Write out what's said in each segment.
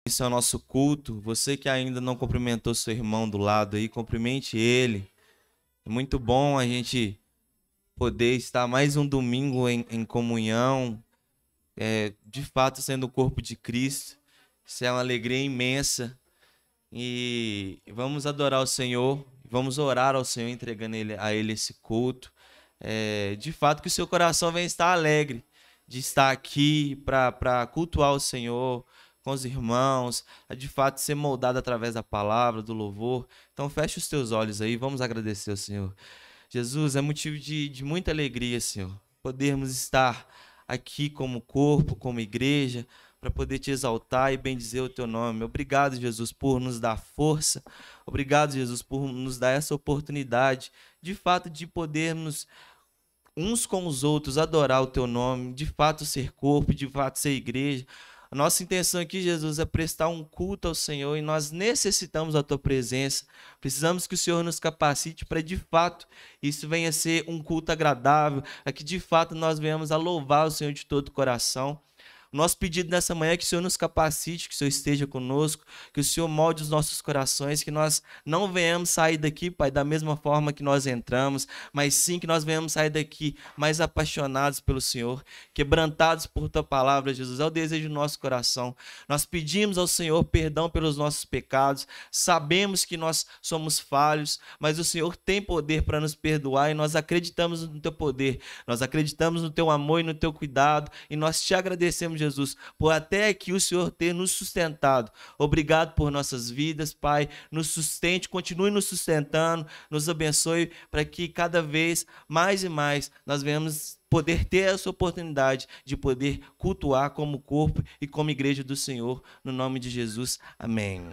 Esse é o nosso culto. Você que ainda não cumprimentou seu irmão do lado aí, cumprimente ele. É muito bom a gente poder estar mais um domingo em comunhão, de fato sendo o corpo de Cristo. Isso é uma alegria imensa. E vamos adorar o Senhor, vamos orar ao Senhor, entregando a Ele esse culto. De fato que o seu coração venha estar alegre de estar aqui para cultuar o Senhor com os irmãos, a de fato ser moldado através da palavra, do louvor. Então feche os teus olhos aí, vamos agradecer ao Senhor. Jesus, é motivo de muita alegria, Senhor, podermos estar aqui como corpo, como igreja, para poder te exaltar e bendizer o teu nome. Obrigado, Jesus, por nos dar força. Obrigado, Jesus, por nos dar essa oportunidade, de fato, de podermos uns com os outros adorar o teu nome, de fato ser corpo, de fato ser igreja. A nossa intenção aqui, Jesus, é prestar um culto ao Senhor e nós necessitamos da tua presença. Precisamos que o Senhor nos capacite para, de fato, isso venha a ser um culto agradável, a que, de fato, nós venhamos a louvar o Senhor de todo o coração. O nosso pedido nessa manhã é que o Senhor nos capacite, que o Senhor esteja conosco, que o Senhor molde os nossos corações, que nós não venhamos sair daqui, Pai, da mesma forma que nós entramos, mas sim que nós venhamos sair daqui mais apaixonados pelo Senhor, quebrantados por Tua palavra, Jesus. É o desejo do nosso coração. Nós pedimos ao Senhor perdão pelos nossos pecados, sabemos que nós somos falhos, mas o Senhor tem poder para nos perdoar e nós acreditamos no Teu poder, nós acreditamos no Teu amor e no Teu cuidado e nós te agradecemos, Jesus, por até aqui o Senhor ter nos sustentado. Obrigado por nossas vidas, Pai. Nos sustente, continue nos sustentando, nos abençoe para que cada vez mais e mais nós venhamos poder ter essa oportunidade de poder cultuar como corpo e como igreja do Senhor. No nome de Jesus. Amém.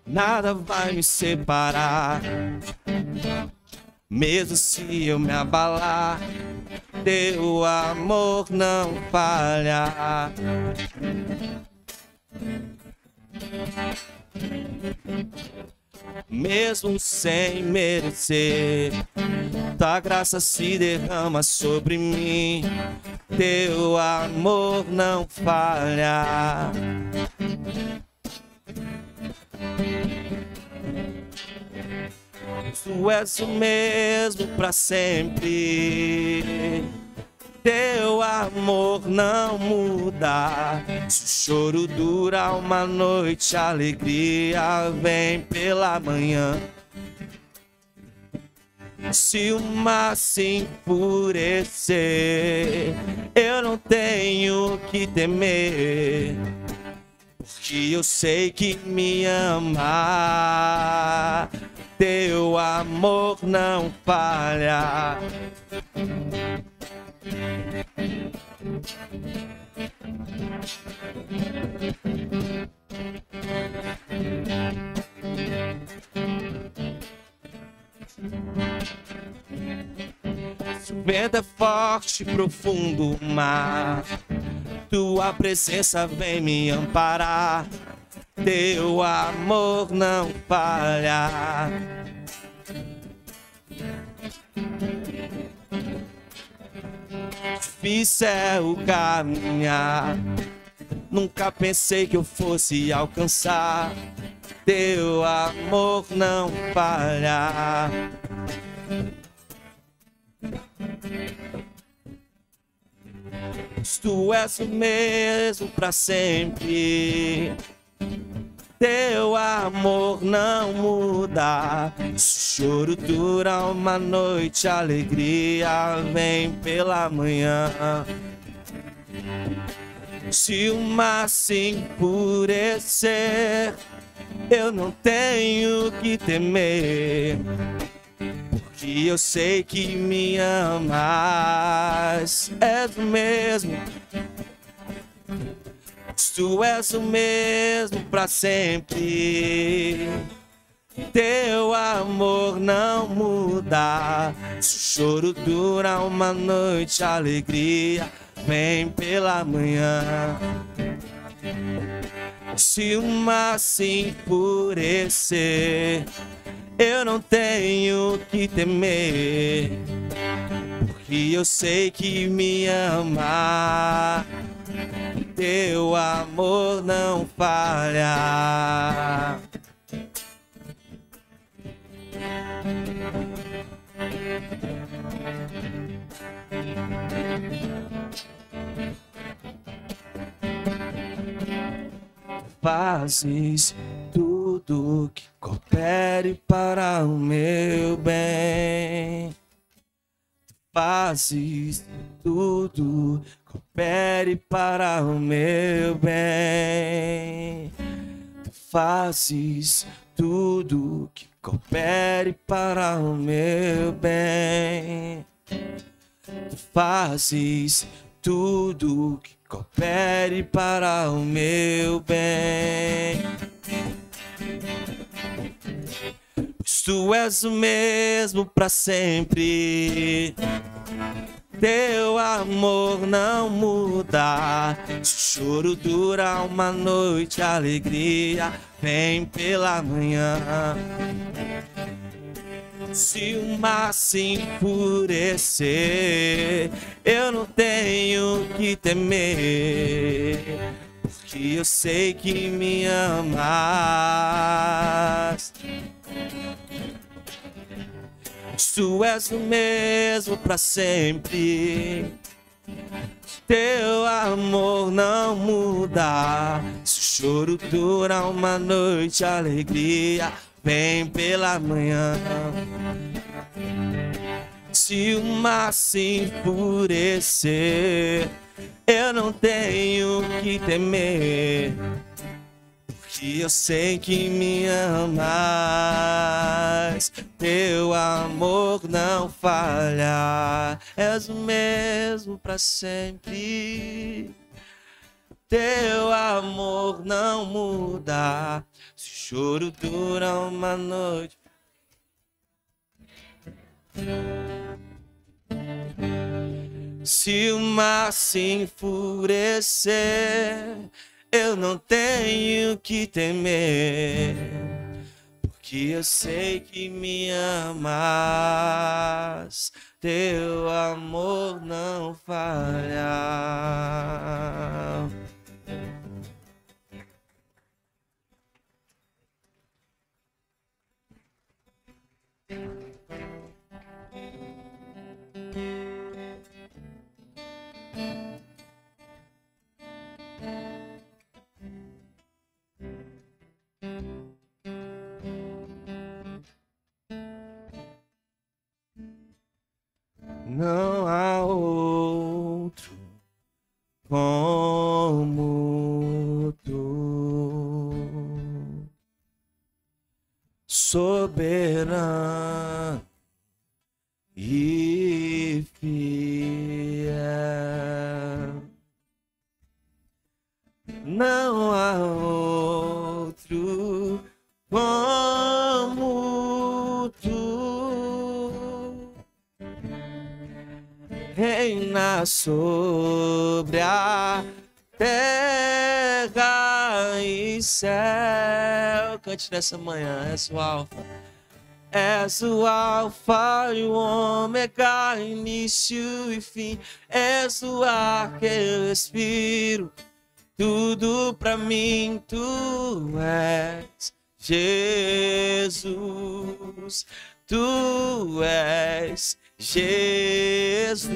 Nada vai me separar, mesmo se eu me abalar, teu amor não falha. Mesmo sem merecer, tua graça se derrama sobre mim, teu amor não falha. Tu és o mesmo para sempre, teu amor não muda. Se o choro dura uma noite, a alegria vem pela manhã. Se o mar se enfurecer, eu não tenho que temer, porque eu sei que me ama. Teu amor não falha. Se o vento é forte, profundo o mar, tua presença vem me amparar. Teu amor não falha. Difícil é o caminhar, nunca pensei que eu fosse alcançar. Teu amor não falha. Tu és o mesmo para sempre, teu amor não muda. Se o choro dura uma noite, a alegria vem pela manhã. Se o mar se enfurecer, eu não tenho que temer, porque eu sei que me amas. És o mesmo, tu és o mesmo para sempre, Teu amor não muda. Se o choro dura uma noite, a alegria vem pela manhã. Se o mar se enfurecer, eu não tenho que temer, porque eu sei que me ama. Teu amor não falha. Fazes tudo que coopere para o meu bem. Fazes tudo que coopere para o meu bem. Fazes tudo que coopere para o meu bem. Fazes tudo que coopere para o meu bem. Pois tu és o mesmo para sempre. Teu amor não muda. Se o choro dura uma noite, a alegria vem pela manhã. Se o mar se enfurecer, eu não tenho que temer, porque eu sei que me amas. Tu és o mesmo para sempre. Teu amor não muda. Se o choro dura uma noite, a alegria vem pela manhã. Se o mar se enfurecer, eu não tenho que temer, porque eu sei que me amas. Teu amor não falha. És o mesmo para sempre. Teu amor não muda. Se o choro dura uma noite. Se o mar se enfurecer, eu não tenho que temer, porque eu sei que me amas. Teu amor não falha. Não há outro como tu, soberano e fiel. Não há outro como tu, reina sobre a terra e céu. Cante nessa manhã, és o Alfa. És o Alfa e o Ômega, início e fim. És o ar que eu respiro. Tudo pra mim, tu és Jesus. Tu és Jesus.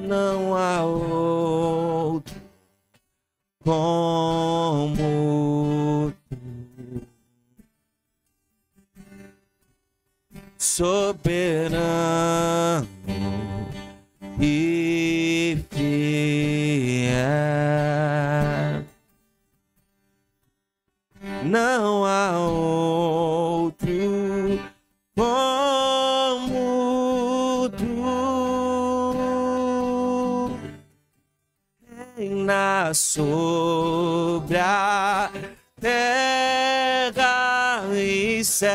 Não há outro como tu, soberano e fiel. sobre a terra e céus.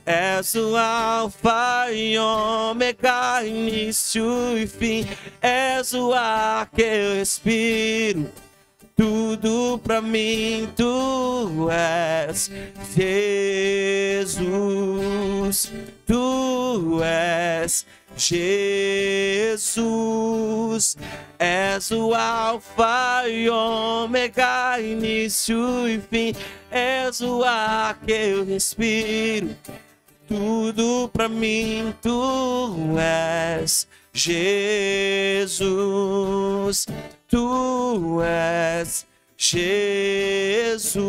És o Alfa e Ômega, início e fim. És o ar que eu respiro. Tudo pra mim, tu és Jesus. Tu és Jesus. És o Alfa e Ômega, início e fim. És o ar que eu respiro. Tudo pra mim, tu és Jesus. Tu és Jesus.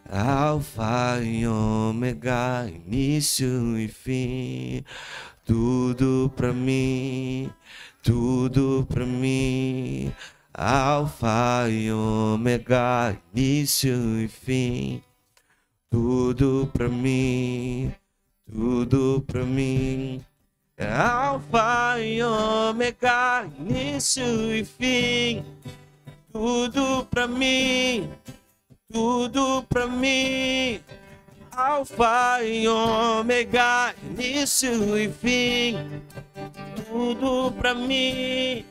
Alfa e Ômega, início e fim. Tudo pra mim, tudo pra mim. Alfa e Ômega, início e fim. Tudo pra mim, tudo pra mim. Alfa e Ômega, início e fim. Tudo pra mim, tudo pra mim. Alfa e Ômega, início e fim. Tudo pra mim.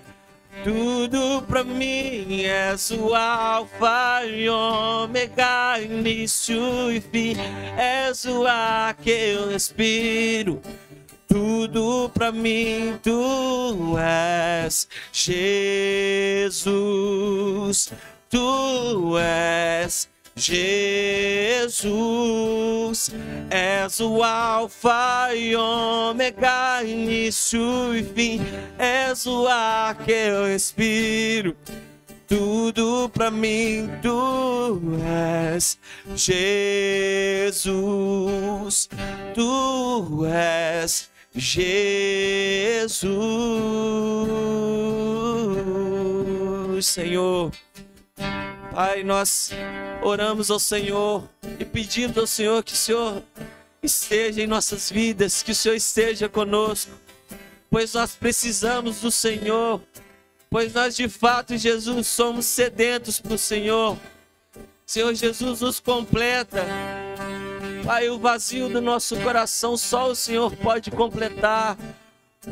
Tudo pra mim. És o Alfa e Ômega, início e fim. És o ar que eu respiro. Tudo pra mim, tu és Jesus. Tu és Jesus. És o Alfa e Ômega, início e fim. És o ar que eu respiro. Tudo pra mim, tu és Jesus. Tu és Jesus. Senhor, Pai, nós oramos ao Senhor e pedimos ao Senhor que o Senhor esteja em nossas vidas, que o Senhor esteja conosco, pois nós precisamos do Senhor, pois nós de fato, Jesus, somos sedentos para o Senhor. Senhor Jesus, nos completa. Pai, o vazio do nosso coração só o Senhor pode completar.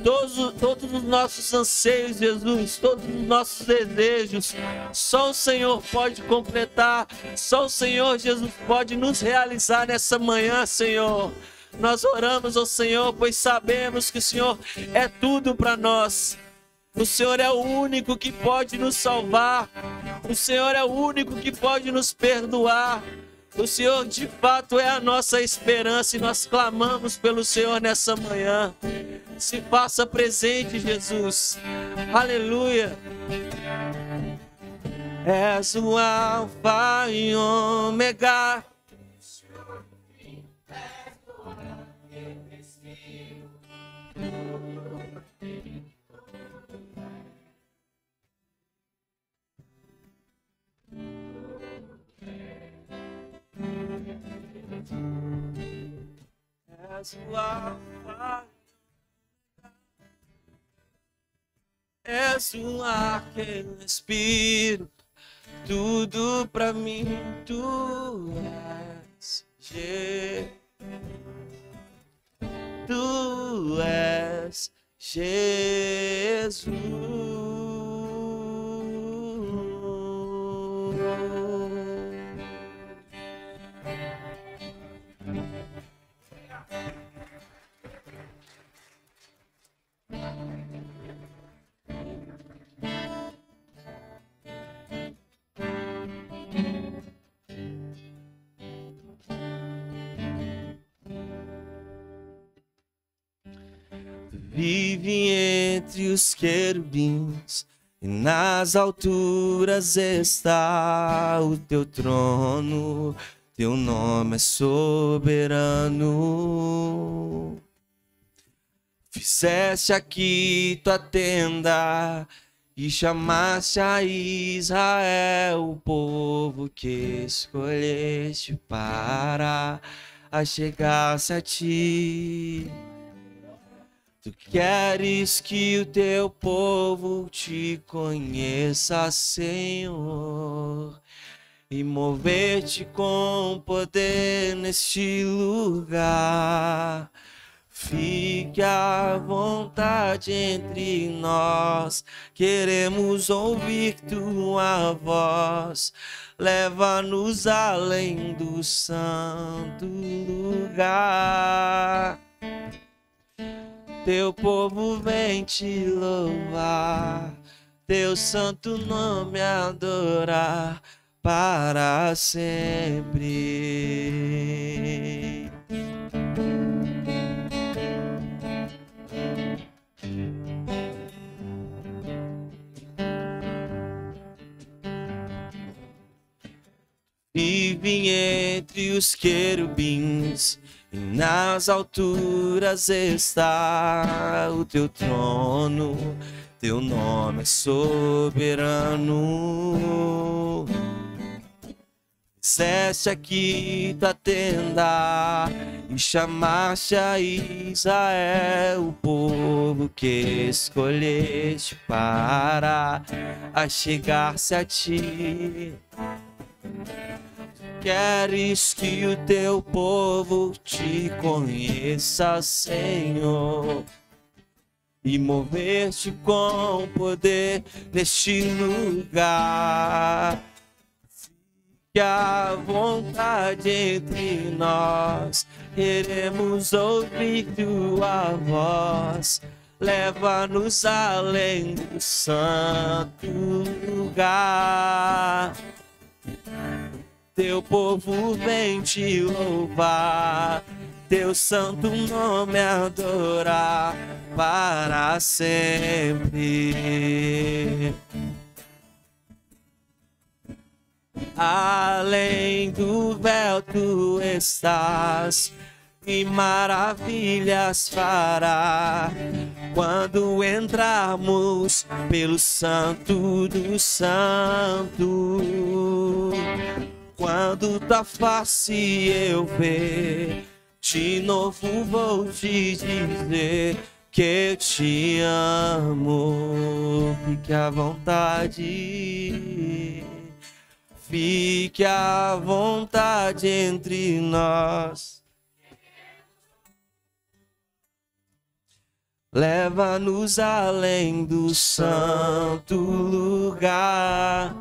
Todos os nossos anseios, Jesus, todos os nossos desejos, só o Senhor pode completar. Só o Senhor, Jesus, pode nos realizar nessa manhã, Senhor. Nós oramos ao Senhor, pois sabemos que o Senhor é tudo para nós. O Senhor é o único que pode nos salvar. O Senhor é o único que pode nos perdoar. O Senhor de fato é a nossa esperança e nós clamamos pelo Senhor nessa manhã. Se faça presente, Jesus. Aleluia. És o Alfa e Ômega. És o Alfa, és o ar que eu respiro. Tudo pra mim, tu és Tu és Jesus. Vive entre os querubins e nas alturas está o teu trono. Teu nome é soberano. Fizeste aqui tua tenda e chamaste a Israel, o povo que escolheste para achegar-se a ti. Tu queres que o teu povo te conheça, Senhor, e mover-te com poder neste lugar. Fique à vontade entre nós, queremos ouvir tua voz. Leva-nos além do santo lugar. Teu povo vem te louvar, teu santo nome adorar para sempre. Vive entre os querubins, e nas alturas está o teu trono, teu nome é soberano. Fizeste aqui tua tenda e chamaste a Israel, o povo que escolheste para achegar-se a ti. Queres que o teu povo te conheça, Senhor, e mover-te com poder neste lugar. Fique à vontade entre nós, queremos ouvir tua voz. Leva-nos além do santo lugar. Teu povo vem te louvar, teu santo nome adorar para sempre. Além do véu tu estás, e maravilhas fará quando entrarmos pelo santo do santo. Quando tua face eu ver, de novo vou te dizer que eu te amo. Fique à vontade, fique à vontade entre nós. Leva-nos além do santo lugar.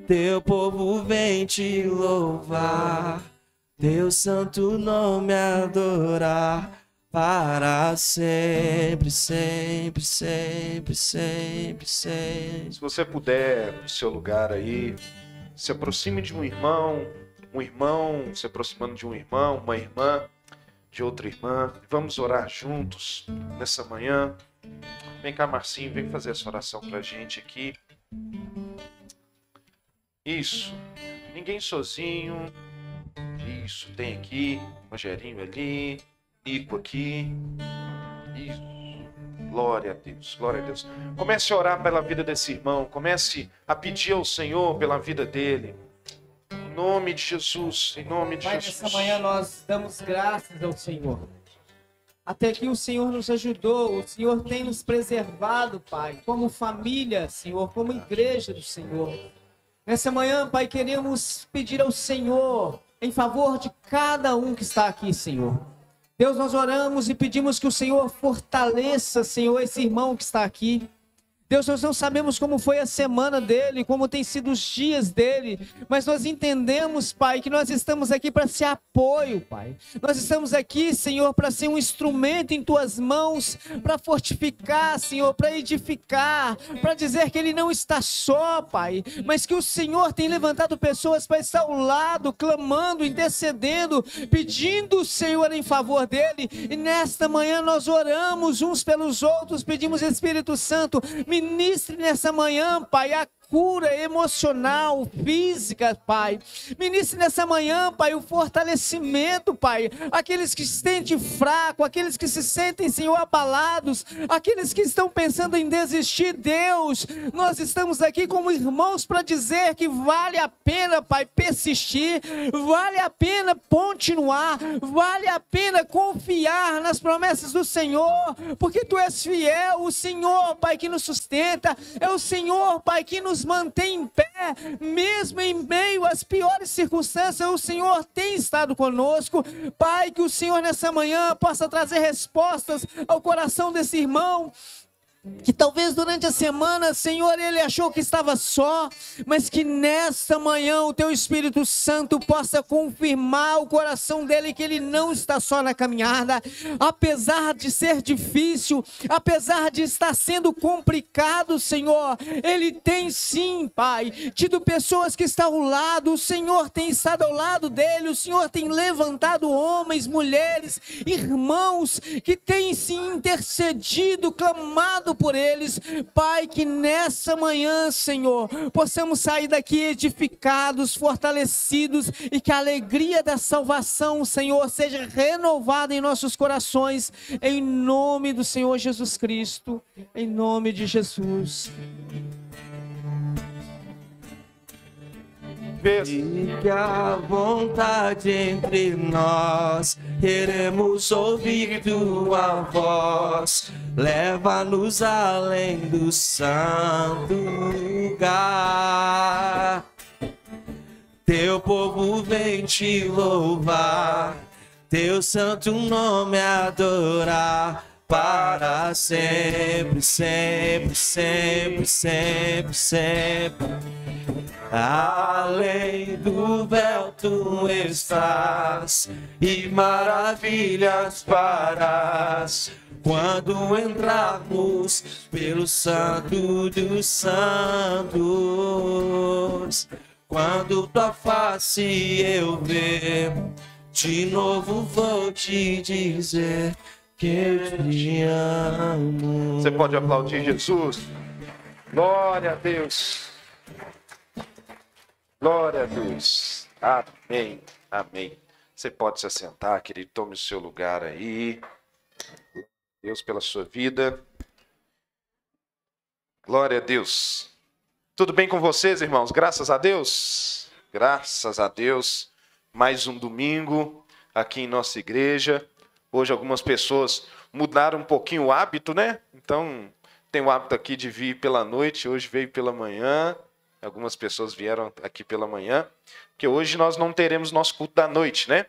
Teu povo vem te louvar, teu santo nome adorar para sempre, sempre, sempre, sempre, sempre. Se você puder, no seu lugar aí, se aproxime de um irmão se aproximando de um irmão, uma irmã de outra irmã. Vamos orar juntos nessa manhã. Vem cá, Marcinho, vem fazer essa oração pra gente aqui. Isso, ninguém sozinho. Isso, tem aqui, Rogerinho ali, Nico aqui. Isso, glória a Deus, glória a Deus. Comece a orar pela vida desse irmão, comece a pedir ao Senhor pela vida dele. Em nome de Jesus, em nome de Jesus. Pai, nessa manhã nós damos graças ao Senhor. Até aqui o Senhor nos ajudou, o Senhor tem nos preservado, Pai, como família, Senhor, como igreja do Senhor. Nessa manhã, Pai, queremos pedir ao Senhor em favor de cada um que está aqui, Senhor. Deus, nós oramos e pedimos que o Senhor fortaleça, Senhor, esse irmão que está aqui. Deus, nós não sabemos como foi a semana dele, como tem sido os dias dele, mas nós entendemos, Pai, que nós estamos aqui para ser apoio, Pai. Nós estamos aqui, Senhor, para ser um instrumento em Tuas mãos, para fortificar, Senhor, para edificar, para dizer que ele não está só, Pai, mas que o Senhor tem levantado pessoas para estar ao lado, clamando, intercedendo, pedindo, Senhor, em favor dele. E nesta manhã nós oramos uns pelos outros, pedimos, Espírito Santo, ministre nessa manhã, Pai, a cura emocional, física, Pai. Ministre nessa manhã, Pai, o fortalecimento, Pai. Aqueles que se sentem fracos, aqueles que se sentem, Senhor, abalados, aqueles que estão pensando em desistir, Deus, nós estamos aqui como irmãos para dizer que vale a pena, Pai, persistir, vale a pena continuar, vale a pena confiar nas promessas do Senhor, porque Tu és fiel, o Senhor, Pai, que nos sustenta, é o Senhor, Pai, que nos mantém em pé, mesmo em meio às piores circunstâncias, o Senhor tem estado conosco. Pai, que o Senhor nessa manhã possa trazer respostas ao coração desse irmão, que talvez durante a semana, Senhor, ele achou que estava só, mas que nesta manhã o Teu Espírito Santo possa confirmar o coração dele que ele não está só na caminhada, apesar de ser difícil, apesar de estar sendo complicado, Senhor, ele tem sim, Pai, tido pessoas que estão ao lado, o Senhor tem estado ao lado dele, o Senhor tem levantado homens, mulheres, irmãos, que têm sim intercedido, clamado por eles. Pai, que nessa manhã, Senhor, possamos sair daqui edificados, fortalecidos, e que a alegria da salvação, Senhor, seja renovada em nossos corações, em nome do Senhor Jesus Cristo, em nome de Jesus. Fique à vontade entre nós, queremos ouvir Tua voz, leva-nos além do santo lugar. Teu povo vem Te louvar, Teu santo nome adorar, para sempre, sempre, sempre, sempre, sempre. Além do véu Tu estás, e maravilhas farás, quando entrarmos pelo Santo dos Santos. Quando Tua face eu ver, de novo vou Te dizer que eu Te amo. Você pode aplaudir Jesus? Glória a Deus. Glória a Deus. Amém. Amém. Você pode se assentar, querido. Tome o seu lugar aí. Deus pela sua vida. Glória a Deus. Tudo bem com vocês, irmãos? Graças a Deus. Graças a Deus. Mais um domingo aqui em nossa igreja. Hoje algumas pessoas mudaram um pouquinho o hábito, né? Então, tem o hábito aqui de vir pela noite. Hoje veio pela manhã. Algumas pessoas vieram aqui pela manhã, porque hoje nós não teremos nosso culto da noite, né?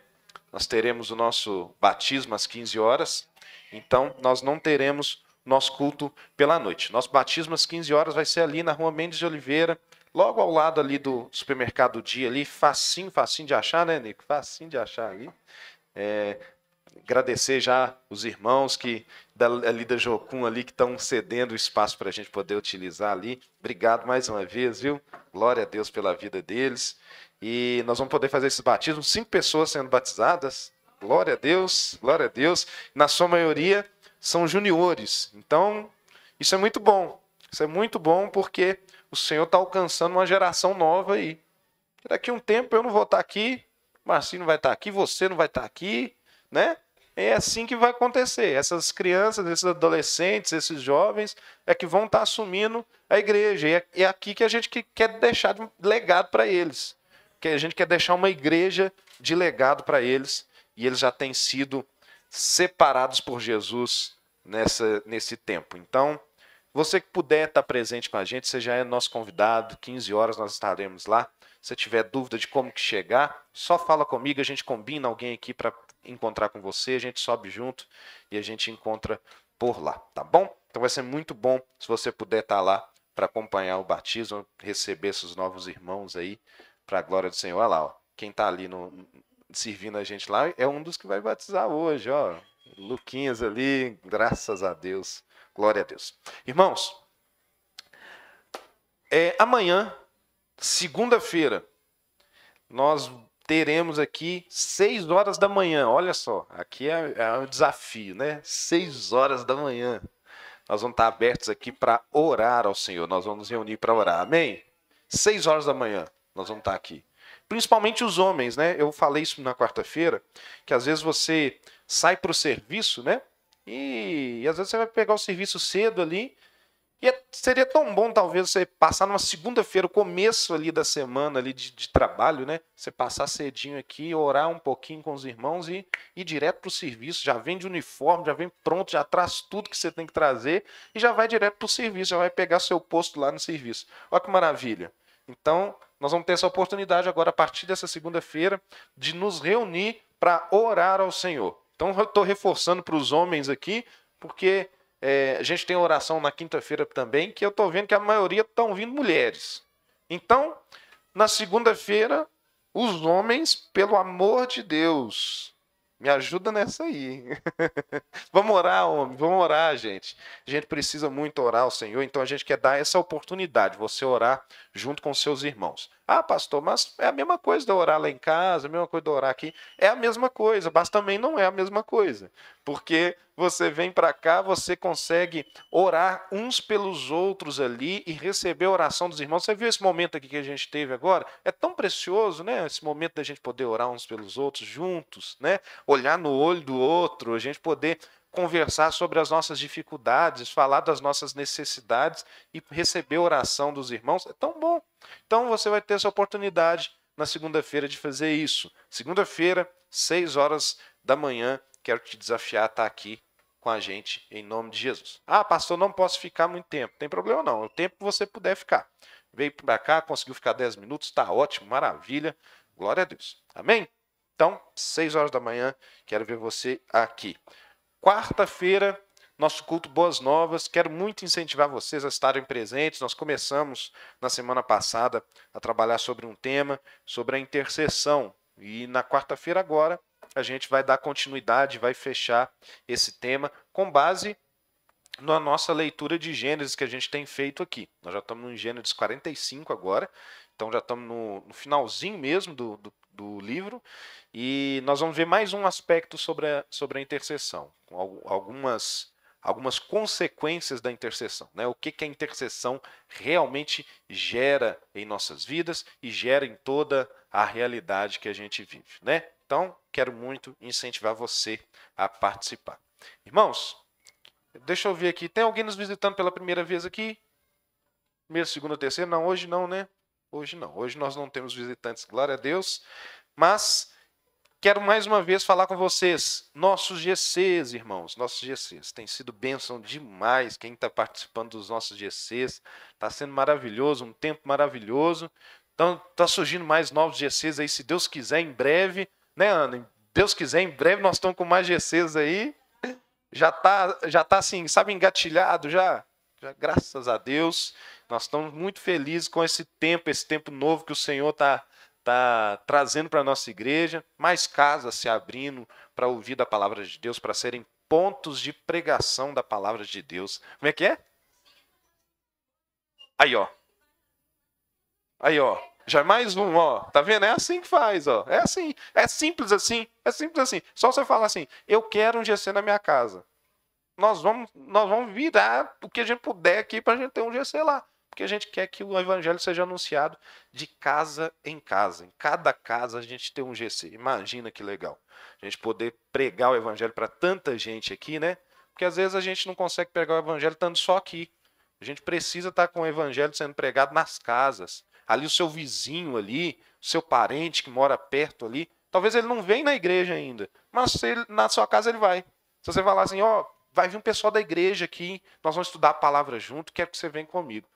Nós teremos o nosso batismo às 15 horas, então nós não teremos nosso culto pela noite. Nosso batismo às 15 horas vai ser ali na Rua Mendes de Oliveira, logo ao lado ali do supermercado Dia, ali, facinho, facinho de achar, né, Nico? Facinho de achar ali. Agradecer já os irmãos que ali da Jocum ali que estão cedendo o espaço para a gente poder utilizar ali. Obrigado mais uma vez, viu? Glória a Deus pela vida deles. E nós vamos poder fazer esse batismo, 5 pessoas sendo batizadas. Glória a Deus, glória a Deus. Na sua maioria são juniores. Então, isso é muito bom. Isso é muito bom porque o Senhor está alcançando uma geração nova aí. Daqui a um tempo eu não vou estar aqui, Marcinho não vai estar aqui, você não vai estar aqui, né? É assim que vai acontecer. Essas crianças, esses adolescentes, esses jovens é que vão estar assumindo a igreja. E é aqui que a gente quer deixar de legado para eles. Que a gente quer deixar uma igreja de legado para eles. E eles já têm sido separados por Jesus nesse tempo. Então, você que puder estar presente com a gente, você já é nosso convidado. 15 horas nós estaremos lá. Se tiver dúvida de como que chegar, só fala comigo, a gente combina alguém aqui para encontrar com você, a gente sobe junto e a gente encontra por lá, tá bom? Então vai ser muito bom se você puder estar lá para acompanhar o batismo, receber esses novos irmãos aí, para a glória do Senhor. Olha lá, ó, quem está ali servindo a gente lá é um dos que vai batizar hoje, ó, Luquinhas ali, graças a Deus, glória a Deus. Irmãos, amanhã, segunda-feira, nós teremos aqui 6 horas da manhã. Olha só, aqui é um desafio, né? 6 horas da manhã. Nós vamos estar abertos aqui para orar ao Senhor. Nós vamos nos reunir para orar. Amém? 6 horas da manhã, nós vamos estar aqui. Principalmente os homens, né? Eu falei isso na quarta-feira, que às vezes você sai para o serviço, né? E às vezes você vai pegar o serviço cedo ali. E seria tão bom, talvez, você passar numa segunda-feira, o começo ali da semana ali de trabalho, né? Você passar cedinho aqui, orar um pouquinho com os irmãos e ir direto para o serviço. Já vem de uniforme, já vem pronto, já traz tudo que você tem que trazer e já vai direto para o serviço, já vai pegar seu posto lá no serviço. Olha que maravilha. Então, nós vamos ter essa oportunidade agora, a partir dessa segunda-feira, de nos reunir para orar ao Senhor. Então, eu estou reforçando para os homens aqui, porque a gente tem oração na quinta-feira também, que eu estou vendo que a maioria estão vindo mulheres. Então, na segunda-feira, os homens, pelo amor de Deus, me ajuda nessa aí. Vamos orar, homem, vamos orar, gente. A gente precisa muito orar ao Senhor, então a gente quer dar essa oportunidade, você orar junto com seus irmãos. Ah, pastor, mas é a mesma coisa de eu orar lá em casa, a mesma coisa de eu orar aqui. É a mesma coisa, mas também não é a mesma coisa. Porque você vem para cá, você consegue orar uns pelos outros ali e receber a oração dos irmãos. Você viu esse momento aqui que a gente teve agora? É tão precioso, né? Esse momento da gente poder orar uns pelos outros juntos, né? Olhar no olho do outro, a gente poder conversar sobre as nossas dificuldades, falar das nossas necessidades e receber a oração dos irmãos. É tão bom. Então você vai ter essa oportunidade na segunda-feira de fazer isso. Segunda-feira, 6 horas da manhã, quero te desafiar a estar aqui com a gente, em nome de Jesus. Ah, pastor, não posso ficar muito tempo. Não tem problema não, o tempo que você puder ficar. Veio para cá, conseguiu ficar 10 minutos, está ótimo, maravilha. Glória a Deus. Amém? Então, 6 horas da manhã, quero ver você aqui. Quarta-feira, nosso culto Boas Novas. Quero muito incentivar vocês a estarem presentes. Nós começamos na semana passada a trabalhar sobre um tema, sobre a intercessão. E na quarta-feira agora, a gente vai dar continuidade, vai fechar esse tema com base na nossa leitura de Gênesis que a gente tem feito aqui. Nós já estamos no Gênesis 45 agora, então já estamos no finalzinho mesmo do livro, e nós vamos ver mais um aspecto sobre a intercessão, algumas consequências da intercessão, né? O que a intercessão realmente gera em nossas vidas e gera em toda a realidade que a gente vive, né? Então, quero muito incentivar você a participar. Irmãos, deixa eu ver aqui. Tem alguém nos visitando pela primeira vez aqui? Primeira, segunda, terceira? Não, hoje não, né? Hoje não. Hoje nós não temos visitantes, glória a Deus. Mas quero mais uma vez falar com vocês. Nossos GCs, irmãos, nossos GCs. Tem sido bênção demais. Quem está participando dos nossos GCs. Está sendo maravilhoso, um tempo maravilhoso. Então, está surgindo mais novos GCs aí, se Deus quiser, em breve. Né, Ana? Deus quiser, em breve nós estamos com mais GCs aí. Já tá assim, sabe, engatilhado já, graças a Deus. Nós estamos muito felizes com esse tempo novo que o Senhor está trazendo para a nossa igreja. Mais casas se abrindo para ouvir da palavra de Deus, para serem pontos de pregação da palavra de Deus. Como é que é? Aí, ó. Aí, ó. Já é mais um, ó. Tá vendo? É assim que faz, ó. É assim. É simples assim. É simples assim. Só você falar assim, eu quero um GC na minha casa. Nós vamos virar o que a gente puder aqui para a gente ter um GC lá. Porque a gente quer que o evangelho seja anunciado de casa em casa. Em cada casa a gente tem um GC. Imagina que legal. A gente poder pregar o evangelho para tanta gente aqui, né? Porque às vezes a gente não consegue pregar o evangelho estando só aqui. A gente precisa estar com o evangelho sendo pregado nas casas. Ali o seu vizinho ali, o seu parente que mora perto ali, talvez ele não venha na igreja ainda, mas na sua casa ele vai. Se você falar assim, ó, vai vir um pessoal da igreja aqui, nós vamos estudar a palavra junto, quero que você venha comigo.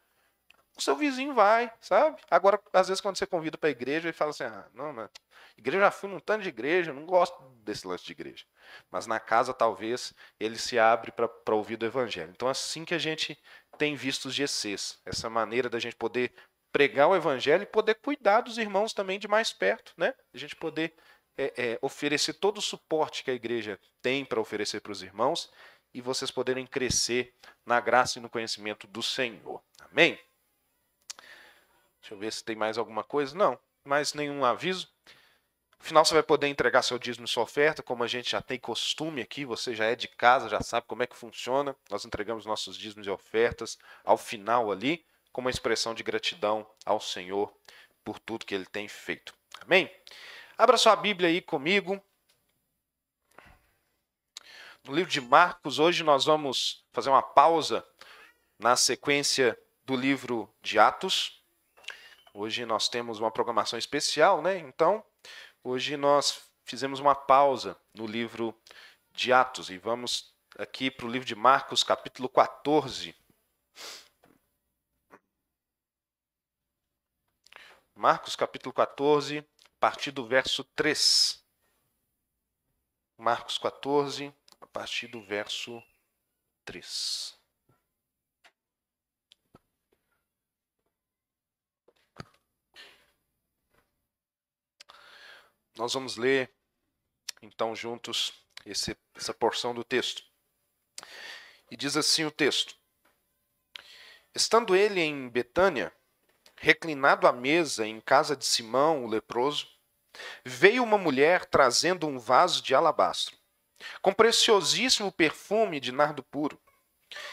O seu vizinho vai, sabe? Agora, às vezes, quando você convida para a igreja, ele fala assim, ah, não, mas igreja, já fui num tanto de igreja, não gosto desse lance de igreja. Mas na casa, talvez, ele se abre para ouvir do evangelho. Então, assim que a gente tem visto os GCs, essa maneira da gente poder pregar o evangelho e poder cuidar dos irmãos também de mais perto, né? A gente poder oferecer todo o suporte que a igreja tem para oferecer para os irmãos e vocês poderem crescer na graça e no conhecimento do Senhor. Amém? Deixa eu ver se tem mais alguma coisa. Não, mais nenhum aviso. No final você vai poder entregar seu dízimo e sua oferta, como a gente já tem costume aqui, você já é de casa, já sabe como é que funciona. Nós entregamos nossos dízimos e ofertas ao final ali, como uma expressão de gratidão ao Senhor por tudo que Ele tem feito. Amém? Abra sua Bíblia aí comigo. No livro de Marcos, hoje nós vamos fazer uma pausa na sequência do livro de Atos. Hoje nós temos uma programação especial, né? Então, hoje nós fizemos uma pausa no livro de Atos e vamos aqui para o livro de Marcos, capítulo 14. Marcos, capítulo 14, a partir do verso 3. Marcos 14, a partir do verso 3. Nós vamos ler, então, juntos essa porção do texto. E diz assim o texto: Estando ele em Betânia, reclinado à mesa em casa de Simão, o leproso, veio uma mulher trazendo um vaso de alabastro, com preciosíssimo perfume de nardo puro,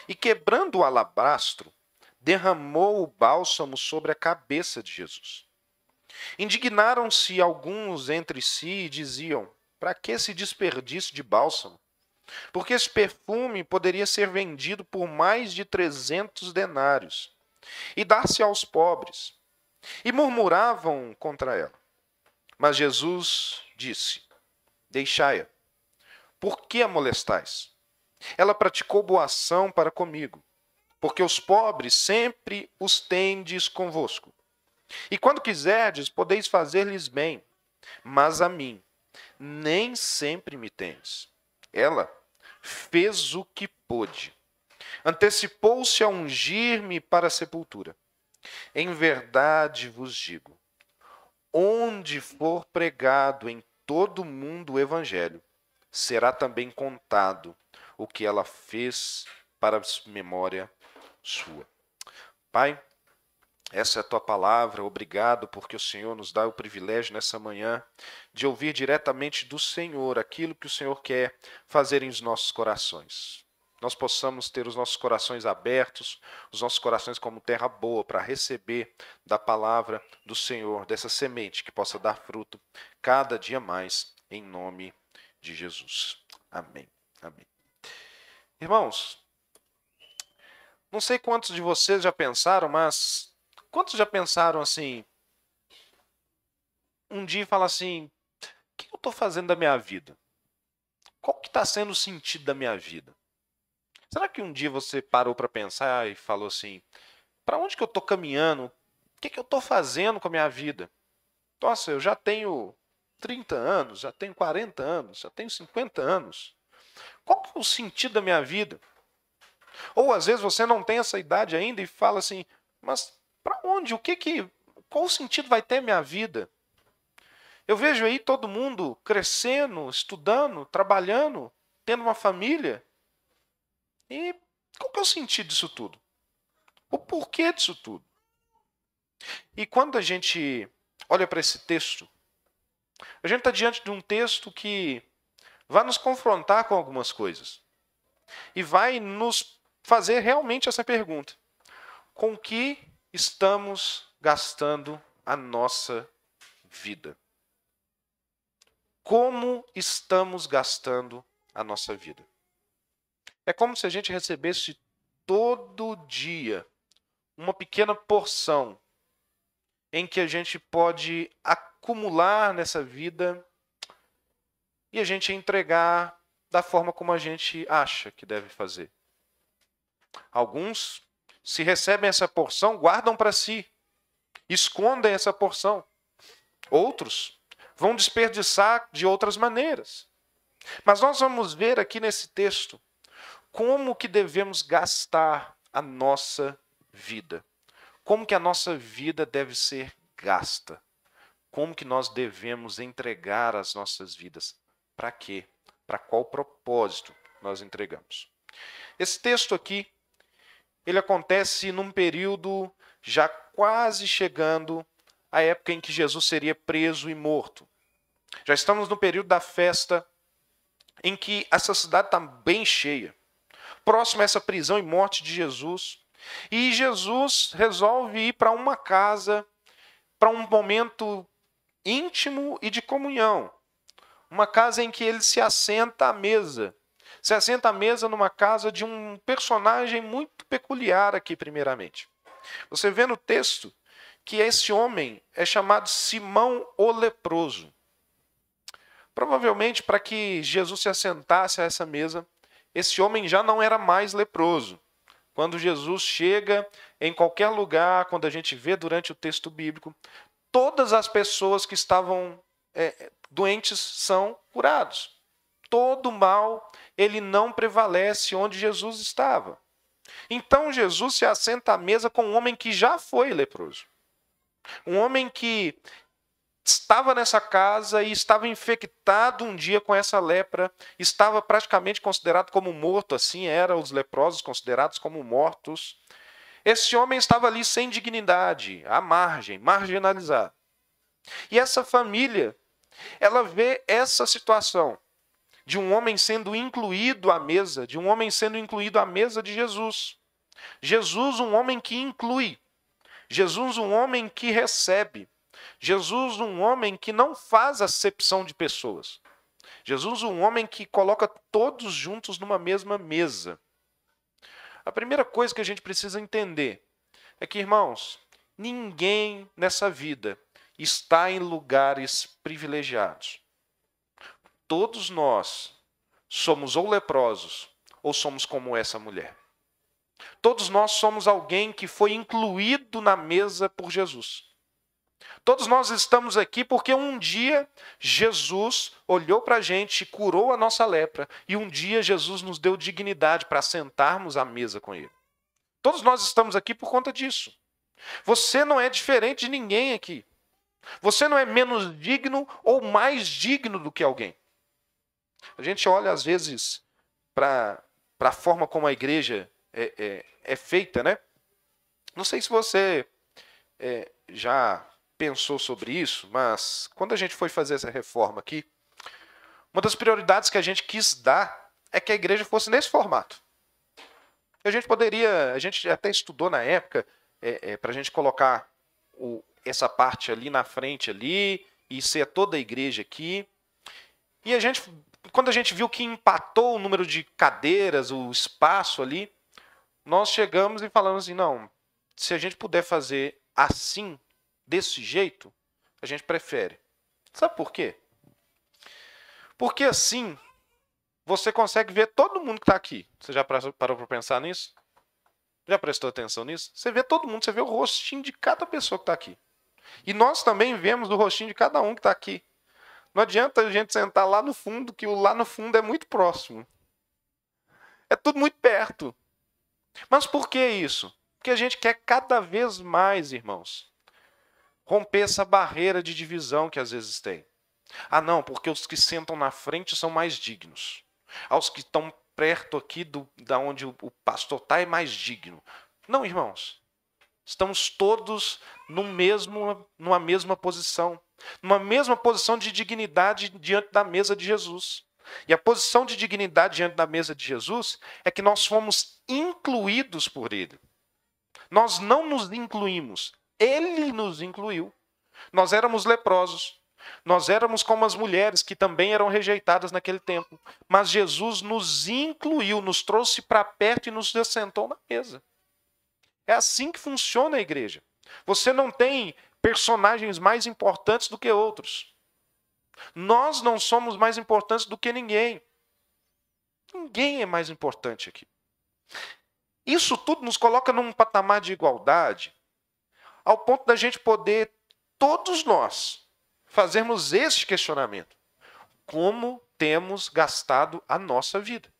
e quebrando o alabastro, derramou o bálsamo sobre a cabeça de Jesus. Indignaram-se alguns entre si e diziam: para que esse desperdício de bálsamo? Porque esse perfume poderia ser vendido por mais de 300 denários e dar-se aos pobres. E murmuravam contra ela. Mas Jesus disse: deixai-a. Por que a molestais? Ela praticou boa ação para comigo, porque os pobres sempre os tendes convosco. E quando quiserdes, podeis fazer-lhes bem, mas a mim nem sempre me tendes. Ela fez o que pôde. Antecipou-se a ungir-me para a sepultura. Em verdade vos digo, onde for pregado em todo o mundo o evangelho, será também contado o que ela fez para memória sua. Pai, essa é a tua palavra. Obrigado porque o Senhor nos dá o privilégio nessa manhã de ouvir diretamente do Senhor aquilo que o Senhor quer fazer em nossos corações. Nós possamos ter os nossos corações abertos, os nossos corações como terra boa para receber da palavra do Senhor, dessa semente que possa dar fruto cada dia mais, em nome de Jesus. Amém. Amém. Irmãos, não sei quantos de vocês já pensaram, mas quantos já pensaram assim, um dia e falam assim: o que eu estou fazendo da minha vida? Qual que está sendo o sentido da minha vida? Será que um dia você parou para pensar e falou assim: para onde que eu estou caminhando? O que eu estou fazendo com a minha vida? Nossa, eu já tenho 30 anos, já tenho 40 anos, já tenho 50 anos. Qual que é o sentido da minha vida? Ou às vezes você não tem essa idade ainda e fala assim: mas para onde? Qual o sentido vai ter minha vida? Eu vejo aí todo mundo crescendo, estudando, trabalhando, tendo uma família. E qual que é o sentido disso tudo? O porquê disso tudo? E quando a gente olha para esse texto, a gente está diante de um texto que vai nos confrontar com algumas coisas. E vai nos fazer realmente essa pergunta: com que estamos gastando a nossa vida? Como estamos gastando a nossa vida? É como se a gente recebesse todo dia uma pequena porção em que a gente pode acumular nessa vida e a gente entregar da forma como a gente acha que deve fazer. Alguns, se recebem essa porção, guardam para si, escondem essa porção. Outros vão desperdiçar de outras maneiras. Mas nós vamos ver aqui nesse texto como que devemos gastar a nossa vida. Como que a nossa vida deve ser gasta. Como que nós devemos entregar as nossas vidas. Para quê? Para qual propósito nós entregamos. Esse texto aqui, ele acontece num período já quase chegando à época em que Jesus seria preso e morto. Já estamos no período da festa em que essa cidade está bem cheia. Próximo a essa prisão e morte de Jesus, E Jesus resolve ir para uma casa, para um momento íntimo e de comunhão. Uma casa em que ele se assenta à mesa. Se assenta à mesa numa casa de um personagem muito peculiar aqui, primeiramente. Você vê no texto que esse homem é chamado Simão o leproso. Provavelmente, para que Jesus se assentasse a essa mesa, esse homem já não era mais leproso. Quando Jesus chega em qualquer lugar, quando a gente vê durante o texto bíblico, todas as pessoas que estavam doentes são curados. Todo mal, ele não prevalece onde Jesus estava. Então Jesus se assenta à mesa com um homem que já foi leproso. Um homem que estava nessa casa e estava infectado um dia com essa lepra, estava praticamente considerado como morto, assim eram os leprosos considerados como mortos. Esse homem estava ali sem dignidade, à margem, marginalizado. E essa família, ela vê essa situação de um homem sendo incluído à mesa, de um homem sendo incluído à mesa de Jesus. Jesus, um homem que inclui. Jesus, um homem que recebe. Jesus, um homem que não faz acepção de pessoas. Jesus, um homem que coloca todos juntos numa mesma mesa. A primeira coisa que a gente precisa entender é que, irmãos, ninguém nessa vida está em lugares privilegiados. Todos nós somos ou leprosos ou somos como essa mulher. Todos nós somos alguém que foi incluído na mesa por Jesus. Todos nós estamos aqui porque um dia Jesus olhou para a gente, curou a nossa lepra, e um dia Jesus nos deu dignidade para sentarmos à mesa com Ele. Todos nós estamos aqui por conta disso. Você não é diferente de ninguém aqui. Você não é menos digno ou mais digno do que alguém. A gente olha, às vezes, para a forma como a igreja é feita, né? Não sei se você já pensou sobre isso, mas quando a gente foi fazer essa reforma aqui, uma das prioridades que a gente quis dar é que a igreja fosse nesse formato. A gente até estudou na época para a gente colocar essa parte ali na frente ali e ser toda a igreja aqui. E quando a gente viu que empatou o número de cadeiras, o espaço ali, nós chegamos e falamos assim, não, se a gente puder fazer assim, desse jeito, a gente prefere. Sabe por quê? Porque assim, você consegue ver todo mundo que está aqui. Você já parou para pensar nisso? Já prestou atenção nisso? Você vê todo mundo, você vê o rostinho de cada pessoa que está aqui. E nós também vemos o rostinho de cada um que está aqui. Não adianta a gente sentar lá no fundo, que o lá no fundo é muito próximo. É tudo muito perto. Mas por que isso? Porque a gente quer cada vez mais, irmãos, romper essa barreira de divisão que às vezes tem. Ah, não, porque os que sentam na frente são mais dignos. Os que estão perto aqui da onde o pastor está é mais digno. Não, irmãos. Estamos todos numa mesma posição. Numa mesma posição de dignidade diante da mesa de Jesus. E a posição de dignidade diante da mesa de Jesus é que nós fomos incluídos por Ele. Nós não nos incluímos. Ele nos incluiu. Nós éramos leprosos. Nós éramos como as mulheres que também eram rejeitadas naquele tempo. Mas Jesus nos incluiu, nos trouxe para perto e nos assentou na mesa. É assim que funciona a igreja. Você não tem personagens mais importantes do que outros. Nós não somos mais importantes do que ninguém. Ninguém é mais importante aqui. Isso tudo nos coloca num patamar de igualdade, ao ponto da gente poder, todos nós, fazermos este questionamento. Como temos gastado a nossa vida?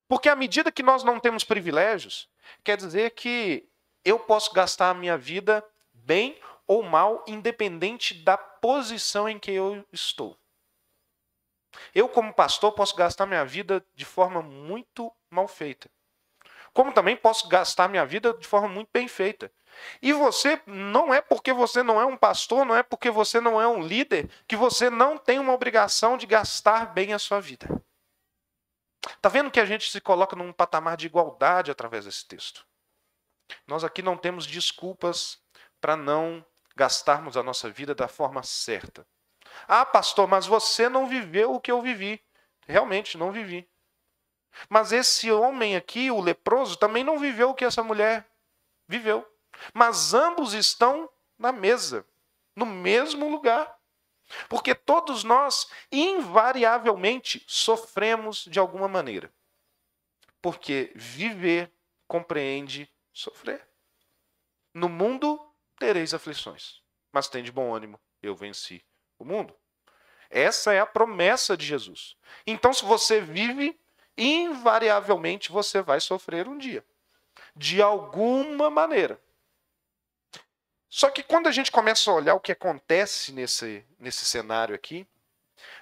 Porque à medida que nós não temos privilégios, quer dizer que eu posso gastar a minha vida bem ou mal, independente da posição em que eu estou. Eu, como pastor, posso gastar minha vida de forma muito mal feita. Como também posso gastar minha vida de forma muito bem feita. E você, não é porque você não é um pastor, não é porque você não é um líder, que você não tem uma obrigação de gastar bem a sua vida. Está vendo que a gente se coloca num patamar de igualdade através desse texto? Nós aqui não temos desculpas para não gastarmos a nossa vida da forma certa. Ah, pastor, mas você não viveu o que eu vivi. Realmente, não vivi. Mas esse homem aqui, o leproso, também não viveu o que essa mulher viveu. Mas ambos estão na mesa, no mesmo lugar. Porque todos nós, invariavelmente, sofremos de alguma maneira. Porque viver compreende sofrer. No mundo tereis aflições, mas tem de bom ânimo, eu venci o mundo. Essa é a promessa de Jesus. Então, se você vive, invariavelmente você vai sofrer um dia. De alguma maneira. Só que quando a gente começa a olhar o que acontece nesse cenário aqui,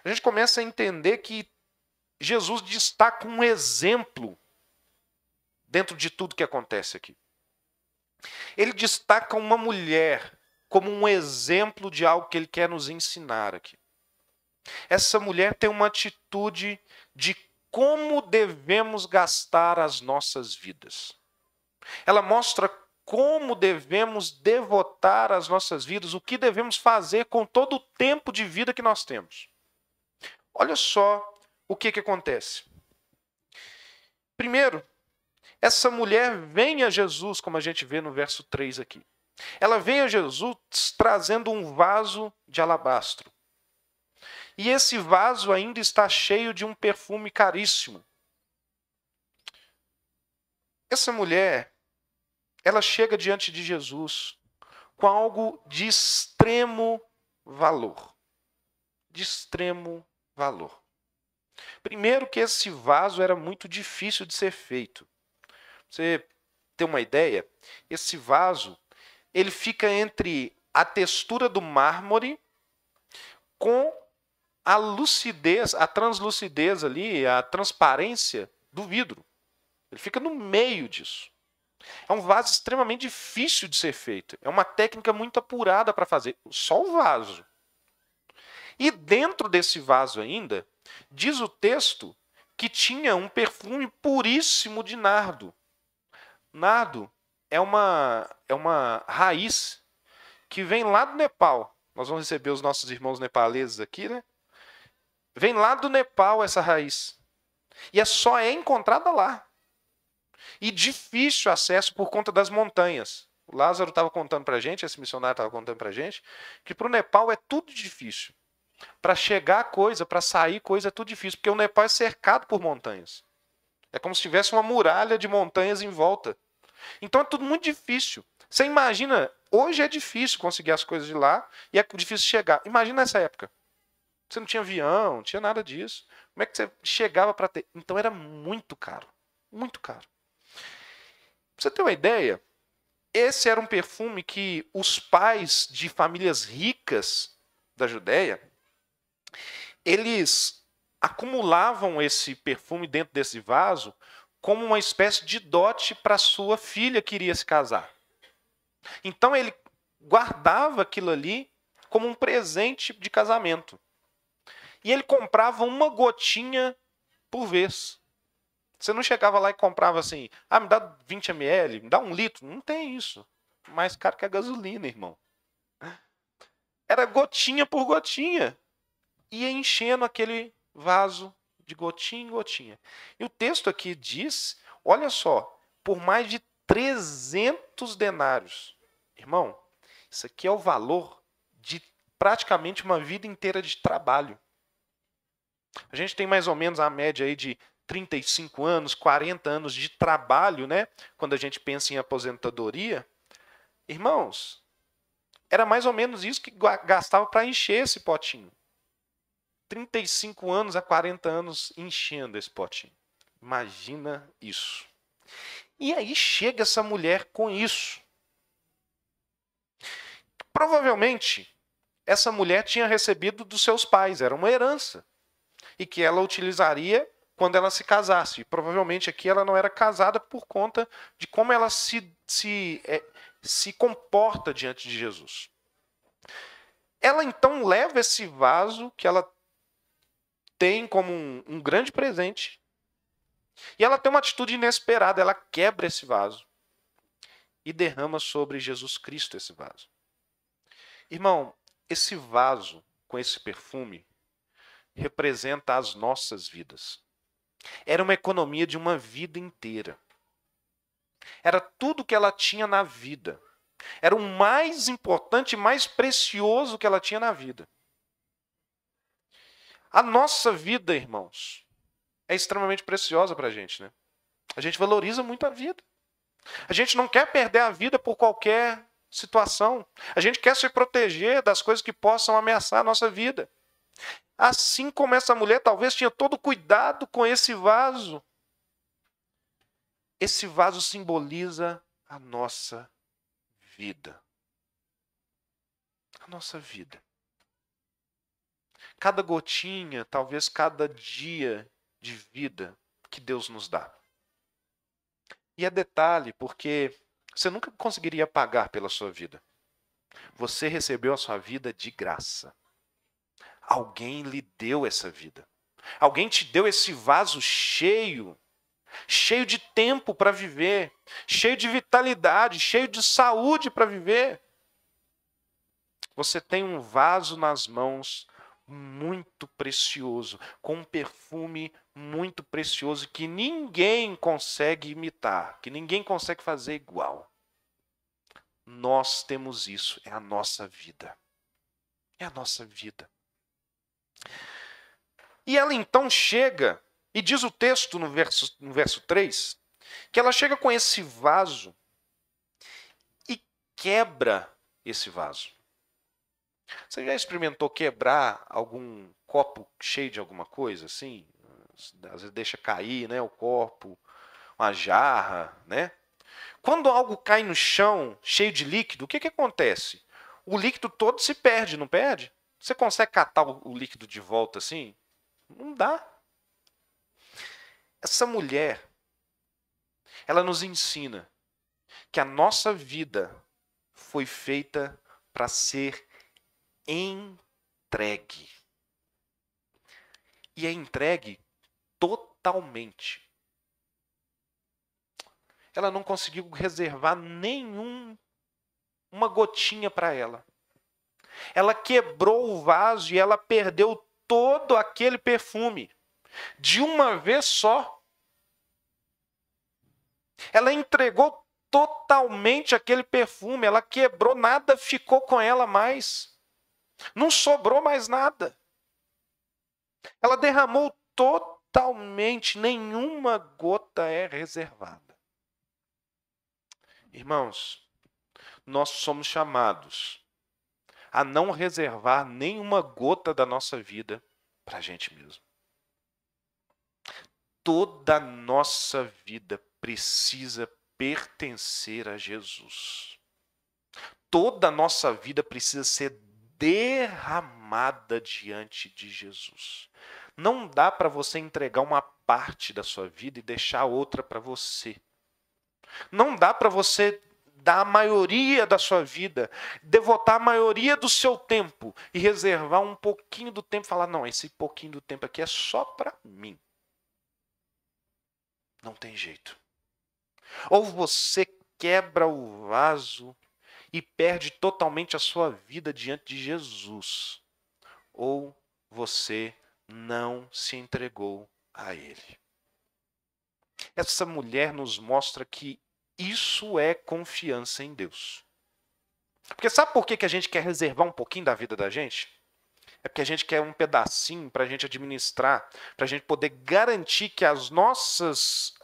a gente começa a entender que Jesus destaca um exemplo dentro de tudo que acontece aqui. Ele destaca uma mulher como um exemplo de algo que ele quer nos ensinar aqui. Essa mulher tem uma atitude de como devemos gastar as nossas vidas. Ela mostra como devemos devotar as nossas vidas, o que devemos fazer com todo o tempo de vida que nós temos. Olha só o que acontece. Primeiro, essa mulher vem a Jesus, como a gente vê no verso 3 aqui. Ela vem a Jesus trazendo um vaso de alabastro. E esse vaso ainda está cheio de um perfume caríssimo. Essa mulher, ela chega diante de Jesus com algo de extremo valor. De extremo valor. Primeiro que esse vaso era muito difícil de ser feito. Pra você ter uma ideia, esse vaso, ele fica entre a textura do mármore com a lucidez, a translucidez ali, a transparência do vidro. Ele fica no meio disso. É um vaso extremamente difícil de ser feito. É uma técnica muito apurada para fazer. Só o vaso. E dentro desse vaso ainda, diz o texto que tinha um perfume puríssimo de nardo. Nardo é uma raiz que vem lá do Nepal. Nós vamos receber os nossos irmãos nepaleses aqui, né? Vem lá do Nepal essa raiz. E só é encontrada lá. E difícil acesso por conta das montanhas. O Lázaro estava contando para a gente, esse missionário estava contando para a gente, que para o Nepal é tudo difícil. Para chegar coisa, para sair coisa, é tudo difícil. Porque o Nepal é cercado por montanhas. É como se tivesse uma muralha de montanhas em volta. Então é tudo muito difícil. Você imagina, hoje é difícil conseguir as coisas de lá e é difícil chegar. Imagina nessa época. Você não tinha avião, não tinha nada disso. Como é que você chegava para ter? Então era muito caro. Muito caro. Pra você ter uma ideia, esse era um perfume que os pais de famílias ricas da Judéia, eles acumulavam esse perfume dentro desse vaso como uma espécie de dote para sua filha que iria se casar. Então ele guardava aquilo ali como um presente de casamento. E ele comprava uma gotinha por vez. Você não chegava lá e comprava assim, me dá 20 ml, me dá 1 litro. Não tem isso. Mais caro que a gasolina, irmão. Era gotinha por gotinha. Ia enchendo aquele vaso de gotinha em gotinha. E o texto aqui diz, olha só, por mais de 300 denários. Irmão, isso aqui é o valor de praticamente uma vida inteira de trabalho. A gente tem mais ou menos a média aí de 35 anos, 40 anos de trabalho, né? Quando a gente pensa em aposentadoria. Irmãos, era mais ou menos isso que gastava para encher esse potinho. 35 anos a 40 anos enchendo esse potinho. Imagina isso. E aí chega essa mulher com isso. Provavelmente, essa mulher tinha recebido dos seus pais, era uma herança. E que ela utilizaria quando ela se casasse. E provavelmente aqui ela não era casada por conta de como ela se comporta diante de Jesus. Ela então leva esse vaso que ela tem como um grande presente. E ela tem uma atitude inesperada, ela quebra esse vaso. e derrama sobre Jesus Cristo esse vaso. Irmão, esse vaso com esse perfume representa as nossas vidas. Era uma economia de uma vida inteira. Era tudo que ela tinha na vida. Era o mais importante e mais precioso que ela tinha na vida. A nossa vida, irmãos, é extremamente preciosa para a gente, né? A gente valoriza muito a vida. A gente não quer perder a vida por qualquer situação. A gente quer se proteger das coisas que possam ameaçar a nossa vida. Assim como essa mulher talvez tinha todo cuidado com esse vaso. Esse vaso simboliza a nossa vida. A nossa vida. Cada gotinha, talvez cada dia de vida que Deus nos dá. E é detalhe, porque você nunca conseguiria pagar pela sua vida. Você recebeu a sua vida de graça. Alguém lhe deu essa vida. Alguém te deu esse vaso cheio de tempo para viver, cheio de vitalidade, cheio de saúde para viver. Você tem um vaso nas mãos muito precioso, com um perfume muito precioso que ninguém consegue imitar, que ninguém consegue fazer igual. Nós temos isso, é a nossa vida. É a nossa vida. E ela então chega, e diz o texto no verso 3, que ela chega com esse vaso e quebra esse vaso. Você já experimentou quebrar algum copo cheio de alguma coisa, assim? Às vezes deixa cair, né, o copo, uma jarra, né? Quando algo cai no chão, cheio de líquido, o que acontece? O líquido todo se perde, não perde? Você consegue catar o líquido de volta assim? Não dá. Essa mulher, ela nos ensina que a nossa vida foi feita para ser entregue. E é entregue totalmente. Ela não conseguiu reservar uma gotinha para ela. Ela quebrou o vaso e ela perdeu todo aquele perfume de uma vez só. Ela entregou totalmente aquele perfume, ela quebrou, nada ficou com ela mais. Não sobrou mais nada. Ela derramou totalmente, nenhuma gota é reservada. Irmãos, nós somos chamados a não reservar nenhuma gota da nossa vida para a gente mesmo. Toda a nossa vida precisa pertencer a Jesus. Toda a nossa vida precisa ser derramada diante de Jesus. Não dá para você entregar uma parte da sua vida e deixar outra para você. Não dá para você dar a maioria da sua vida, devotar a maioria do seu tempo e reservar um pouquinho do tempo e falar, não, esse pouquinho do tempo aqui é só para mim. Não tem jeito. Ou você quebra o vaso e perde totalmente a sua vida diante de Jesus, ou você não se entregou a Ele. Essa mulher nos mostra que isso é confiança em Deus. Porque sabe por que a gente quer reservar um pouquinho da vida da gente? É porque a gente quer um pedacinho para a gente administrar, para a gente poder garantir que as nossas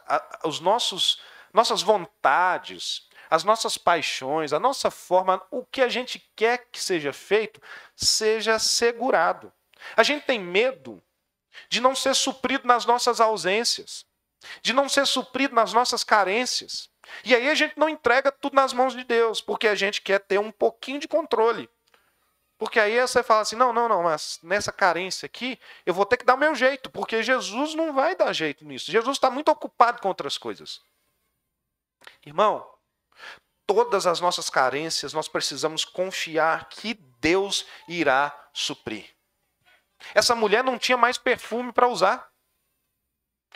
vontades, as nossas paixões, a nossa forma, o que a gente quer que seja feito, seja assegurado. A gente tem medo de não ser suprido nas nossas ausências, de não ser suprido nas nossas carências. E aí a gente não entrega tudo nas mãos de Deus, porque a gente quer ter um pouquinho de controle. Porque aí você fala assim, não, mas nessa carência aqui, eu vou ter que dar o meu jeito, porque Jesus não vai dar jeito nisso. Jesus está muito ocupado com outras coisas. Irmão, todas as nossas carências, nós precisamos confiar que Deus irá suprir. Essa mulher não tinha mais perfume para usar.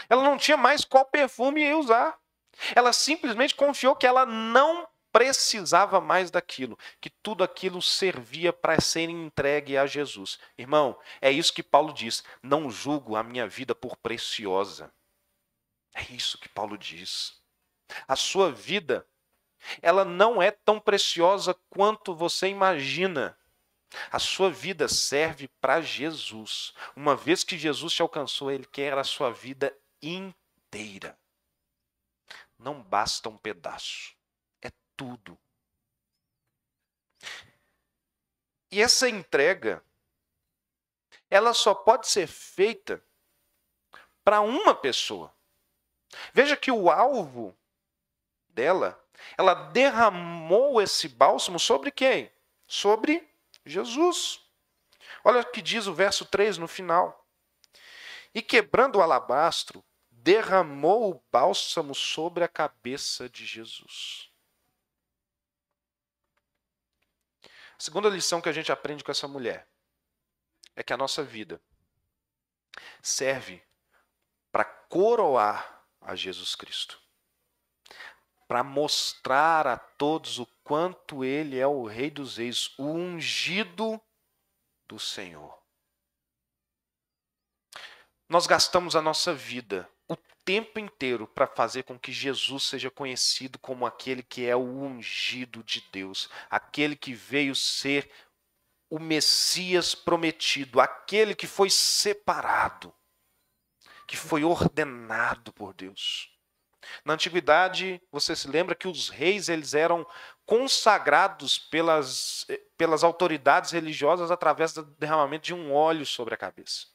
Ela não tinha mais qual perfume ia usar. Ela simplesmente confiou que ela não precisava mais daquilo, que tudo aquilo servia para ser entregue a Jesus. Irmão, é isso que Paulo diz: não julgo a minha vida por preciosa. É isso que Paulo diz. A sua vida, ela não é tão preciosa quanto você imagina. A sua vida serve para Jesus. Uma vez que Jesus te alcançou, Ele quer a sua vida inteira. Não basta um pedaço. É tudo. E essa entrega, ela só pode ser feita para uma pessoa. Veja que o alvo dela, ela derramou esse bálsamo sobre quem? Sobre Jesus. Olha o que diz o verso 3 no final. E quebrando o alabastro, derramou o bálsamo sobre a cabeça de Jesus. A segunda lição que a gente aprende com essa mulher é que a nossa vida serve para coroar a Jesus Cristo, para mostrar a todos o quanto Ele é o Rei dos Reis, o ungido do Senhor. Nós gastamos a nossa vida o tempo inteiro para fazer com que Jesus seja conhecido como aquele que é o ungido de Deus, aquele que veio ser o Messias prometido, aquele que foi separado, que foi ordenado por Deus. Na antiguidade, você se lembra que os reis eles eram consagrados pelas autoridades religiosas através do derramamento de um óleo sobre a cabeça.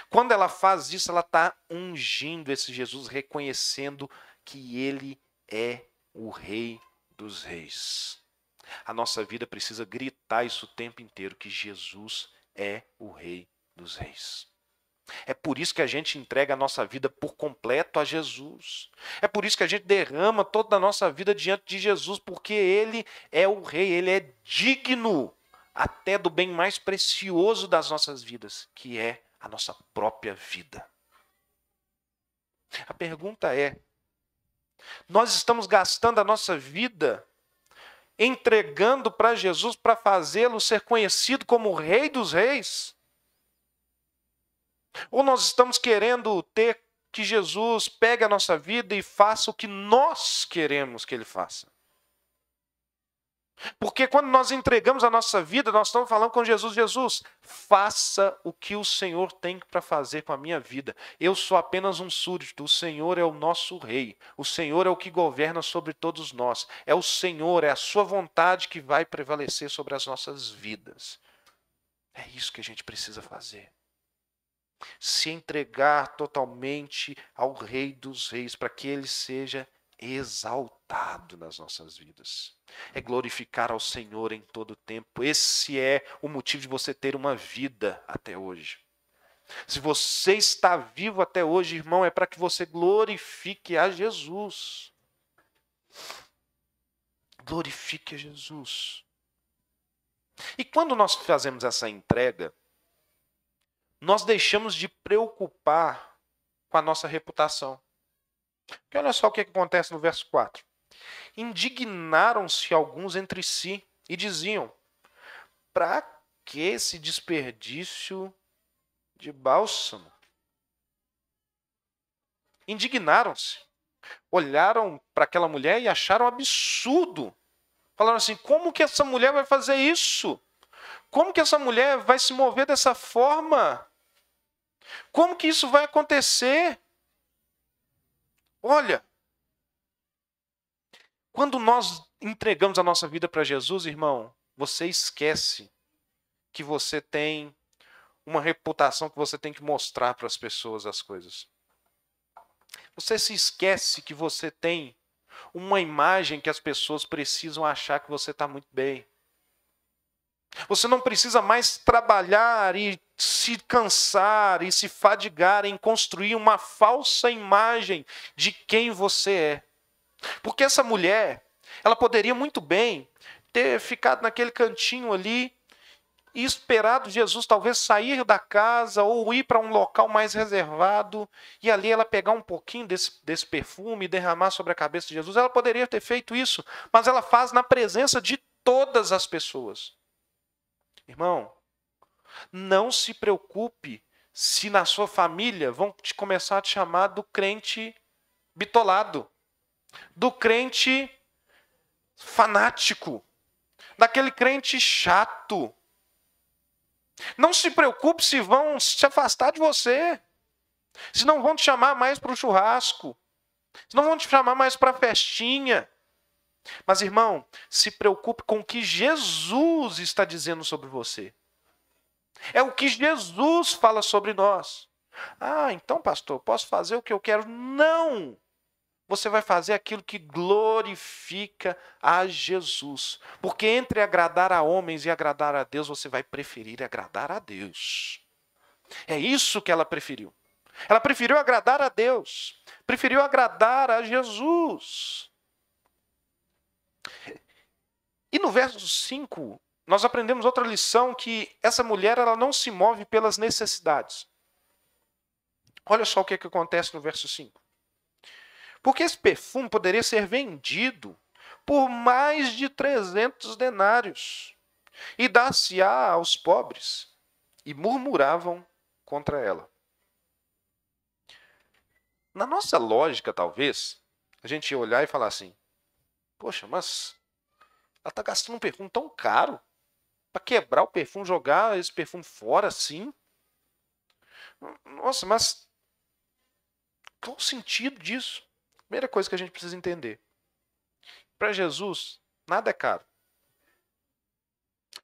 Quando ela faz isso, ela está ungindo esse Jesus, reconhecendo que Ele é o Rei dos Reis. A nossa vida precisa gritar isso o tempo inteiro, que Jesus é o Rei dos Reis. É por isso que a gente entrega a nossa vida por completo a Jesus. É por isso que a gente derrama toda a nossa vida diante de Jesus, porque Ele é o Rei, Ele é digno até do bem mais precioso das nossas vidas, que é a nossa própria vida. A pergunta é: nós estamos gastando a nossa vida entregando para Jesus para fazê-lo ser conhecido como o Rei dos Reis? Ou nós estamos querendo ter que Jesus pegue a nossa vida e faça o que nós queremos que Ele faça? Porque quando nós entregamos a nossa vida, nós estamos falando com Jesus: Jesus, faça o que o Senhor tem para fazer com a minha vida. Eu sou apenas um súdito, o Senhor é o nosso Rei. O Senhor é o que governa sobre todos nós. É o Senhor, é a sua vontade que vai prevalecer sobre as nossas vidas. É isso que a gente precisa fazer. Se entregar totalmente ao Rei dos Reis, para que Ele seja exaltado nas nossas vidas. É glorificar ao Senhor em todo o tempo. Esse é o motivo de você ter uma vida até hoje. Se você está vivo até hoje, irmão, é para que você glorifique a Jesus. Glorifique a Jesus. E quando nós fazemos essa entrega, nós deixamos de preocupar com a nossa reputação. Porque olha só o que acontece no verso 4. Indignaram-se alguns entre si e diziam: para que esse desperdício de bálsamo? Indignaram-se. Olharam para aquela mulher e acharam absurdo. Falaram assim: como que essa mulher vai fazer isso? Como que essa mulher vai se mover dessa forma? Como que isso vai acontecer? Olha, quando nós entregamos a nossa vida para Jesus, irmão, você esquece que você tem uma reputação que você tem que mostrar para as pessoas as coisas. Você se esquece que você tem uma imagem que as pessoas precisam achar que você está muito bem. Você não precisa mais trabalhar e se cansar e se fadigar em construir uma falsa imagem de quem você é. Porque essa mulher, ela poderia muito bem ter ficado naquele cantinho ali, e esperado Jesus talvez sair da casa ou ir para um local mais reservado e ali ela pegar um pouquinho desse perfume e derramar sobre a cabeça de Jesus. Ela poderia ter feito isso, mas ela faz na presença de todas as pessoas. Irmão, não se preocupe se na sua família vão começar a te chamar do crente bitolado, do crente fanático, daquele crente chato. Não se preocupe se vão se afastar de você, se não vão te chamar mais para o churrasco, se não vão te chamar mais para a festinha. Mas, irmão, se preocupe com o que Jesus está dizendo sobre você. É o que Jesus fala sobre nós. Ah, então, pastor, posso fazer o que eu quero? Não! Você vai fazer aquilo que glorifica a Jesus. Porque entre agradar a homens e agradar a Deus, você vai preferir agradar a Deus. É isso que ela preferiu. Ela preferiu agradar a Deus. Preferiu agradar a Jesus. E no verso 5, nós aprendemos outra lição, que essa mulher ela não se move pelas necessidades. Olha só o que acontece no verso 5. Porque esse perfume poderia ser vendido por mais de 300 denários e dar-se-á aos pobres. E murmuravam contra ela. Na nossa lógica, talvez, a gente ia olhar e falar assim, poxa, mas ela está gastando um perfume tão caro para quebrar o perfume, jogar esse perfume fora assim? Nossa, mas qual o sentido disso? Primeira coisa que a gente precisa entender. Para Jesus, nada é caro.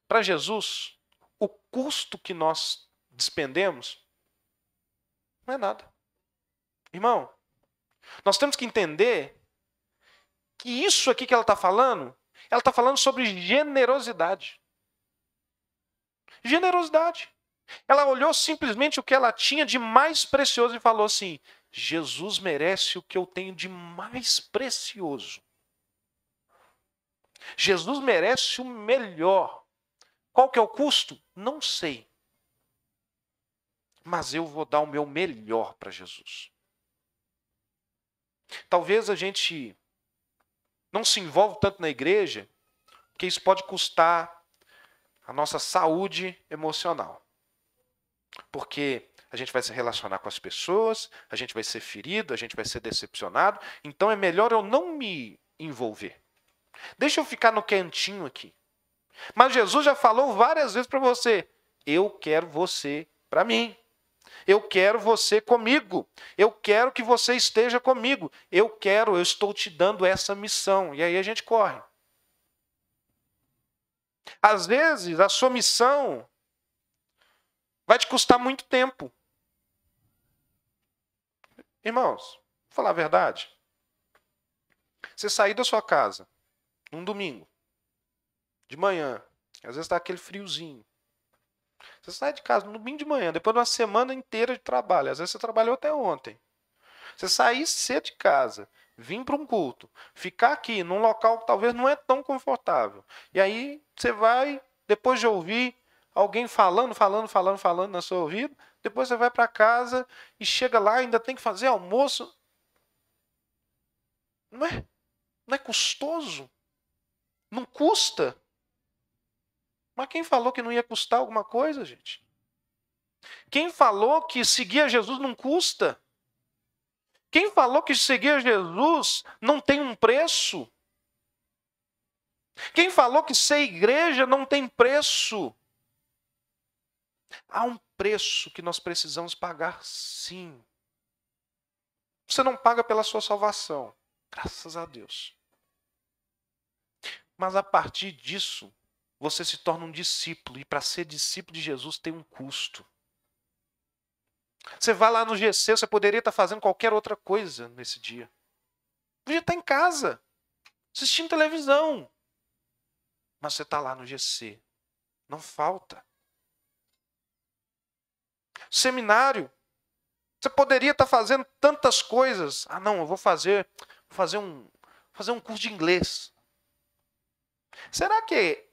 Para Jesus, o custo que nós despendemos não é nada. Irmão, nós temos que entender que isso aqui que ela está falando sobre generosidade. Generosidade. Ela olhou simplesmente o que ela tinha de mais precioso e falou assim, Jesus merece o que eu tenho de mais precioso. Jesus merece o melhor. Qual que é o custo? Não sei. Mas eu vou dar o meu melhor para Jesus. Talvez a gente não se envolva tanto na igreja, porque isso pode custar a nossa saúde emocional. Porque a gente vai se relacionar com as pessoas, a gente vai ser ferido, a gente vai ser decepcionado. Então é melhor eu não me envolver. Deixa eu ficar no quentinho aqui. Mas Jesus já falou várias vezes para você, eu quero você para mim. Eu quero você comigo. Eu quero que você esteja comigo. Eu estou te dando essa missão. E aí a gente corre. Às vezes, a sua missão vai te custar muito tempo. Irmãos, vou falar a verdade. Você sair da sua casa num domingo, de manhã, às vezes está aquele friozinho. Você sai de casa no domingo de manhã, depois de uma semana inteira de trabalho. Às vezes você trabalhou até ontem. Você sair cedo de casa, vir para um culto, ficar aqui num local que talvez não é tão confortável. E aí você vai, depois de ouvir alguém falando na seu ouvido, depois você vai para casa e chega lá e ainda tem que fazer almoço. Não é custoso? Não custa? Mas quem falou que não ia custar alguma coisa, gente? Quem falou que seguir a Jesus não custa? Quem falou que seguir a Jesus não tem um preço? Quem falou que ser igreja não tem preço? Há um preço que nós precisamos pagar, sim. Você não paga pela sua salvação, graças a Deus. Mas a partir disso, você se torna um discípulo. E para ser discípulo de Jesus tem um custo. Você vai lá no GC, você poderia estar fazendo qualquer outra coisa nesse dia. Podia estar em casa, assistindo televisão. Mas você está lá no GC. Não falta. Seminário. Você poderia estar fazendo tantas coisas. Ah, não, eu vou fazer um curso de inglês. Será que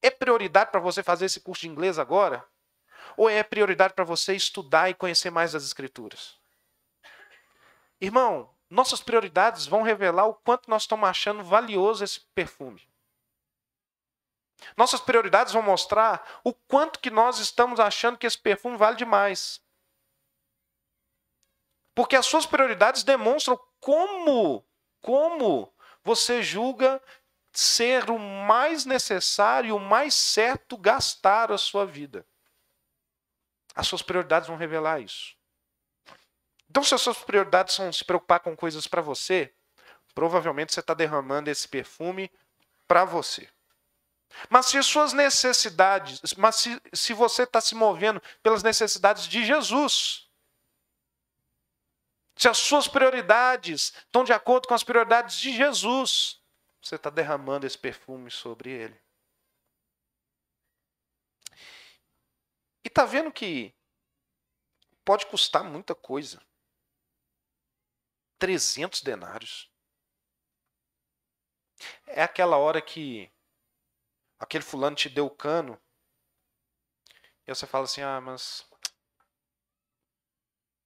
É prioridade para você fazer esse curso de inglês agora? Ou é prioridade para você estudar e conhecer mais as Escrituras? Irmão, nossas prioridades vão revelar o quanto nós estamos achando valioso esse perfume. Nossas prioridades vão mostrar o quanto que nós estamos achando que esse perfume vale demais. Porque as suas prioridades demonstram como você julga ser o mais necessário e o mais certo gastar a sua vida. As suas prioridades vão revelar isso. Então, se as suas prioridades são se preocupar com coisas para você, provavelmente você está derramando esse perfume para você. Mas se as suas necessidades, se você está se movendo pelas necessidades de Jesus, se as suas prioridades estão de acordo com as prioridades de Jesus, você está derramando esse perfume sobre ele. E está vendo que pode custar muita coisa. 300 denários. É aquela hora que aquele fulano te deu o cano e você fala assim, mas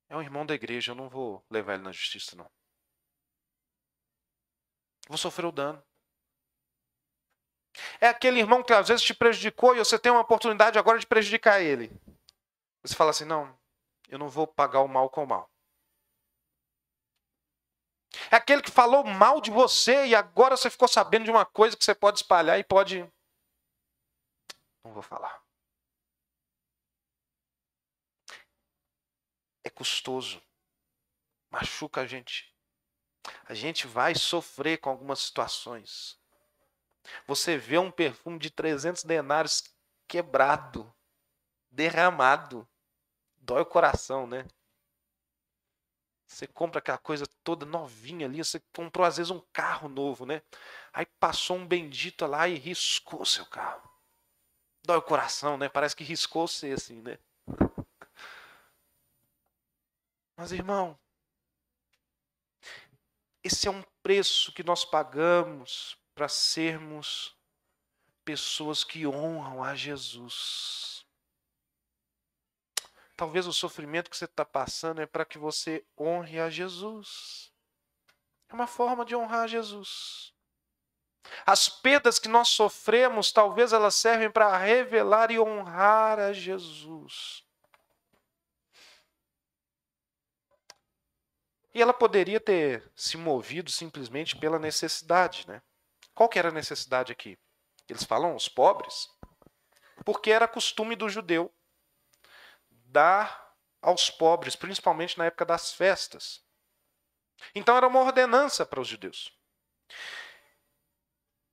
é um irmão da igreja, eu não vou levar ele na justiça, não. Vou sofrer o dano. É aquele irmão que às vezes te prejudicou e você tem uma oportunidade agora de prejudicar ele. Você fala assim, não, eu não vou pagar o mal com o mal. É aquele que falou mal de você e agora você ficou sabendo de uma coisa que você pode espalhar e pode... Não vou falar. É custoso. Machuca a gente. A gente vai sofrer com algumas situações. Você vê um perfume de 300 denários quebrado, derramado. Dói o coração, né? Você compra aquela coisa toda novinha ali, você comprou às vezes um carro novo, né? Aí passou um bendito lá e riscou seu carro. Dói o coração, né? Parece que riscou você assim, né? Mas, irmão, esse é um preço que nós pagamos para sermos pessoas que honram a Jesus. Talvez o sofrimento que você está passando é para que você honre a Jesus. É uma forma de honrar a Jesus. As perdas que nós sofremos, talvez elas servem para revelar e honrar a Jesus. E ela poderia ter se movido simplesmente pela necessidade, né? Qual que era a necessidade aqui? Eles falam os pobres, porque era costume do judeu dar aos pobres, principalmente na época das festas. Então era uma ordenança para os judeus.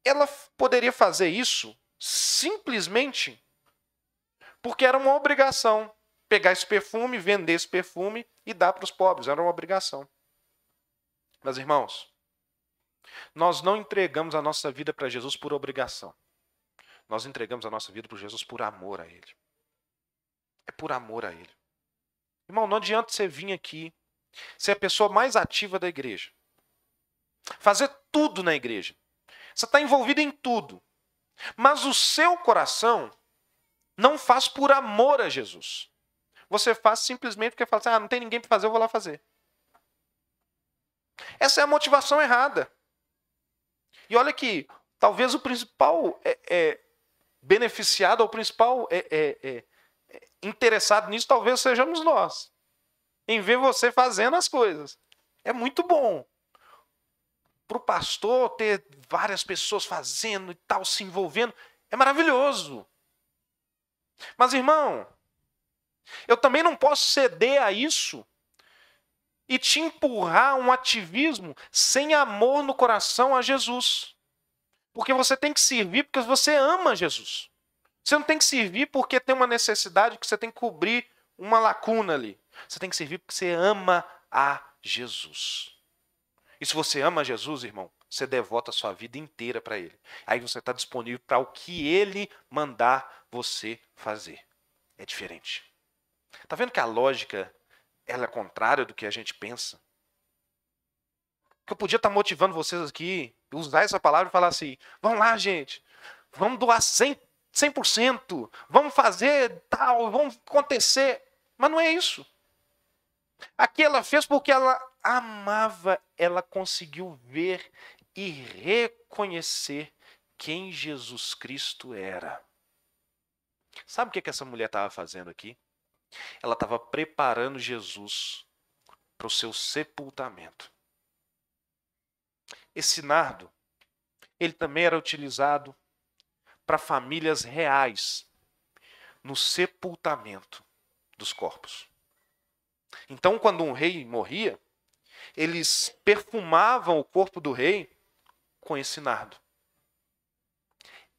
Ela poderia fazer isso simplesmente porque era uma obrigação. Pegar esse perfume, vender esse perfume e dar para os pobres. Era uma obrigação. Mas, irmãos, nós não entregamos a nossa vida para Jesus por obrigação. Nós entregamos a nossa vida para Jesus por amor a Ele. É por amor a Ele. Irmão, não adianta você vir aqui, ser a pessoa mais ativa da igreja, fazer tudo na igreja. Você está envolvido em tudo. Mas o seu coração não faz por amor a Jesus. Você faz simplesmente porque fala assim, não tem ninguém para fazer, eu vou lá fazer. Essa é a motivação errada. E olha que talvez o principal beneficiado, ou o principal interessado nisso, talvez sejamos nós. Em ver você fazendo as coisas. É muito bom. Para o pastor ter várias pessoas fazendo e tal, se envolvendo, é maravilhoso. Mas, irmão, eu também não posso ceder a isso e te empurrar a um ativismo sem amor no coração a Jesus. Porque você tem que servir porque você ama Jesus. Você não tem que servir porque tem uma necessidade que você tem que cobrir uma lacuna ali. Você tem que servir porque você ama a Jesus. E se você ama Jesus, irmão, você devota a sua vida inteira para Ele. Aí você está disponível para o que Ele mandar você fazer. É diferente. Está vendo que a lógica ela é contrária do que a gente pensa? Que eu podia estar motivando vocês aqui, usar essa palavra e falar assim, vamos lá, gente, vamos doar 100 100%, vamos fazer tal, vamos acontecer. Mas não é isso. Aqui ela fez porque ela amava, ela conseguiu ver e reconhecer quem Jesus Cristo era. Sabe o que essa mulher estava fazendo aqui? Ela estava preparando Jesus para o seu sepultamento. Esse nardo, ele também era utilizado para famílias reais no sepultamento dos corpos. Então, quando um rei morria, eles perfumavam o corpo do rei com esse nardo.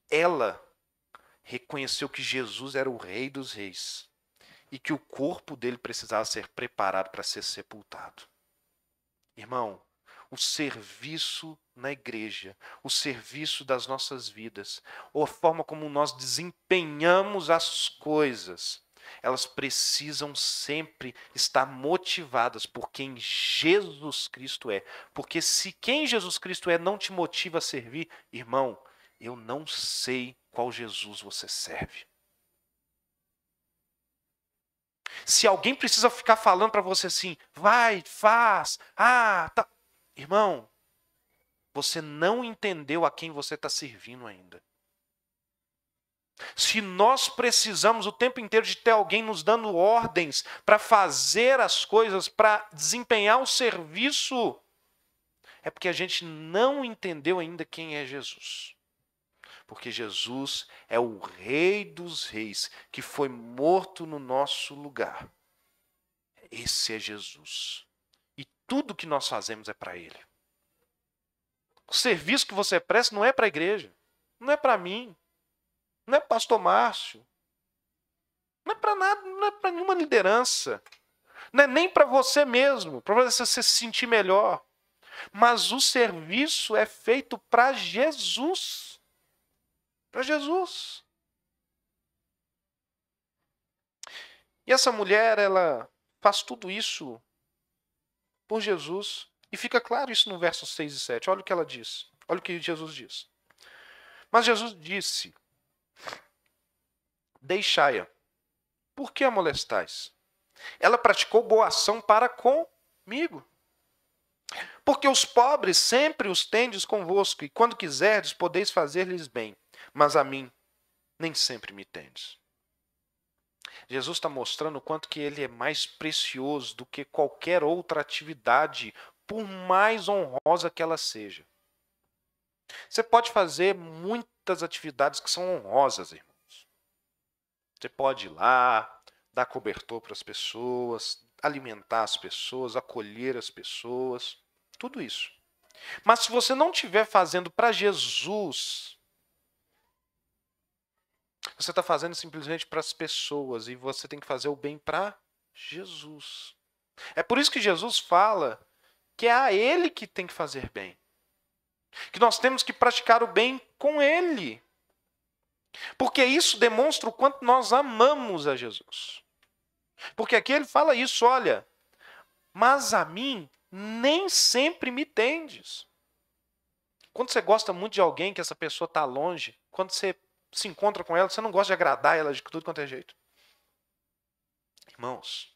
Ela reconheceu que Jesus era o Rei dos Reis e que o corpo dele precisava ser preparado para ser sepultado. Irmão, o serviço na igreja, o serviço das nossas vidas, ou a forma como nós desempenhamos as coisas, elas precisam sempre estar motivadas por quem Jesus Cristo é. Porque se quem Jesus Cristo é não te motiva a servir, irmão, eu não sei qual Jesus você serve. Se alguém precisa ficar falando para você assim, vai, faz, tá. Irmão, você não entendeu a quem você está servindo ainda. Se nós precisamos o tempo inteiro de ter alguém nos dando ordens para fazer as coisas, para desempenhar o serviço, é porque a gente não entendeu ainda quem é Jesus. Porque Jesus é o Rei dos Reis, que foi morto no nosso lugar. Esse é Jesus. E tudo que nós fazemos é para Ele. O serviço que você presta não é para a igreja, não é para mim, não é para o pastor Márcio, não é para nada, não é para nenhuma liderança, não é nem para você mesmo, para você se sentir melhor. Mas o serviço é feito para Jesus. Para Jesus. E essa mulher, ela faz tudo isso por Jesus. E fica claro isso no versos 6 e 7. Olha o que ela diz. Olha o que Jesus diz. Mas Jesus disse: deixai-a. Por que a molestais? Ela praticou boa ação para comigo. Porque os pobres sempre os tendes convosco, e quando quiserdes, podeis fazer-lhes bem. Mas a mim, nem sempre me tendes. Jesus está mostrando o quanto que ele é mais precioso do que qualquer outra atividade, por mais honrosa que ela seja. Você pode fazer muitas atividades que são honrosas, irmãos. Você pode ir lá, dar cobertor para as pessoas, alimentar as pessoas, acolher as pessoas, tudo isso. Mas se você não estiver fazendo para Jesus, você está fazendo simplesmente para as pessoas e você tem que fazer o bem para Jesus. É por isso que Jesus fala que é a Ele que tem que fazer bem. Que nós temos que praticar o bem com Ele. Porque isso demonstra o quanto nós amamos a Jesus. Porque aqui ele fala isso, olha, mas a mim nem sempre me tendes. Quando você gosta muito de alguém, que essa pessoa está longe, quando você se encontra com ela, você não gosta de agradar ela de tudo quanto é jeito. Irmãos,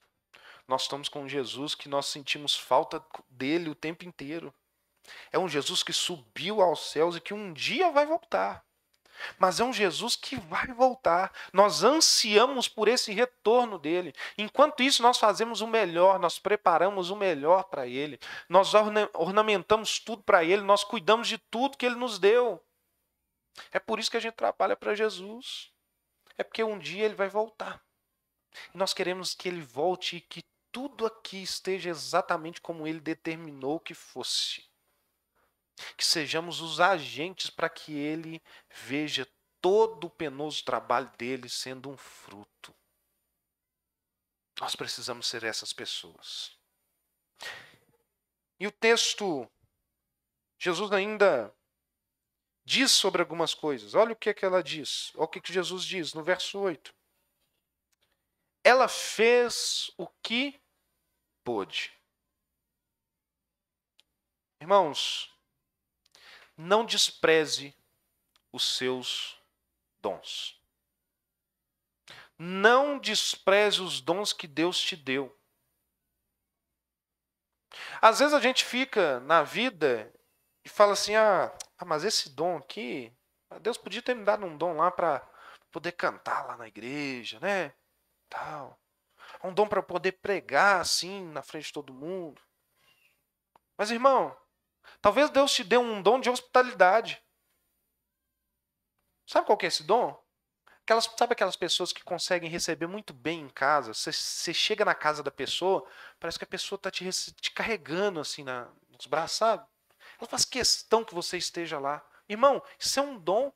nós estamos com um Jesus que nós sentimos falta dele o tempo inteiro. É um Jesus que subiu aos céus e que um dia vai voltar. Mas é um Jesus que vai voltar. Nós ansiamos por esse retorno dele. Enquanto isso, nós fazemos o melhor, nós preparamos o melhor para ele. Nós ornamentamos tudo para ele, nós cuidamos de tudo que ele nos deu. É por isso que a gente trabalha para Jesus. É porque um dia ele vai voltar. E nós queremos que ele volte e que tudo aqui esteja exatamente como ele determinou que fosse. Que sejamos os agentes para que ele veja todo o penoso trabalho dele sendo um fruto. Nós precisamos ser essas pessoas. E o texto, Jesus ainda diz sobre algumas coisas. Olha o que é que ela diz. Olha o que Jesus diz no verso 8. Ela fez o que pôde. Irmãos, não despreze os seus dons. Não despreze os dons que Deus te deu. Às vezes a gente fica na vida e fala assim, mas esse dom aqui, Deus podia ter me dado um dom lá para poder cantar lá na igreja, né? Tal. Um dom para poder pregar assim na frente de todo mundo. Mas irmão, talvez Deus te dê um dom de hospitalidade. Sabe qual que é esse dom? Sabe aquelas pessoas que conseguem receber muito bem em casa? Você chega na casa da pessoa, parece que a pessoa está te carregando assim nos braços, sabe? Ela faz questão que você esteja lá. Irmão, isso é um dom.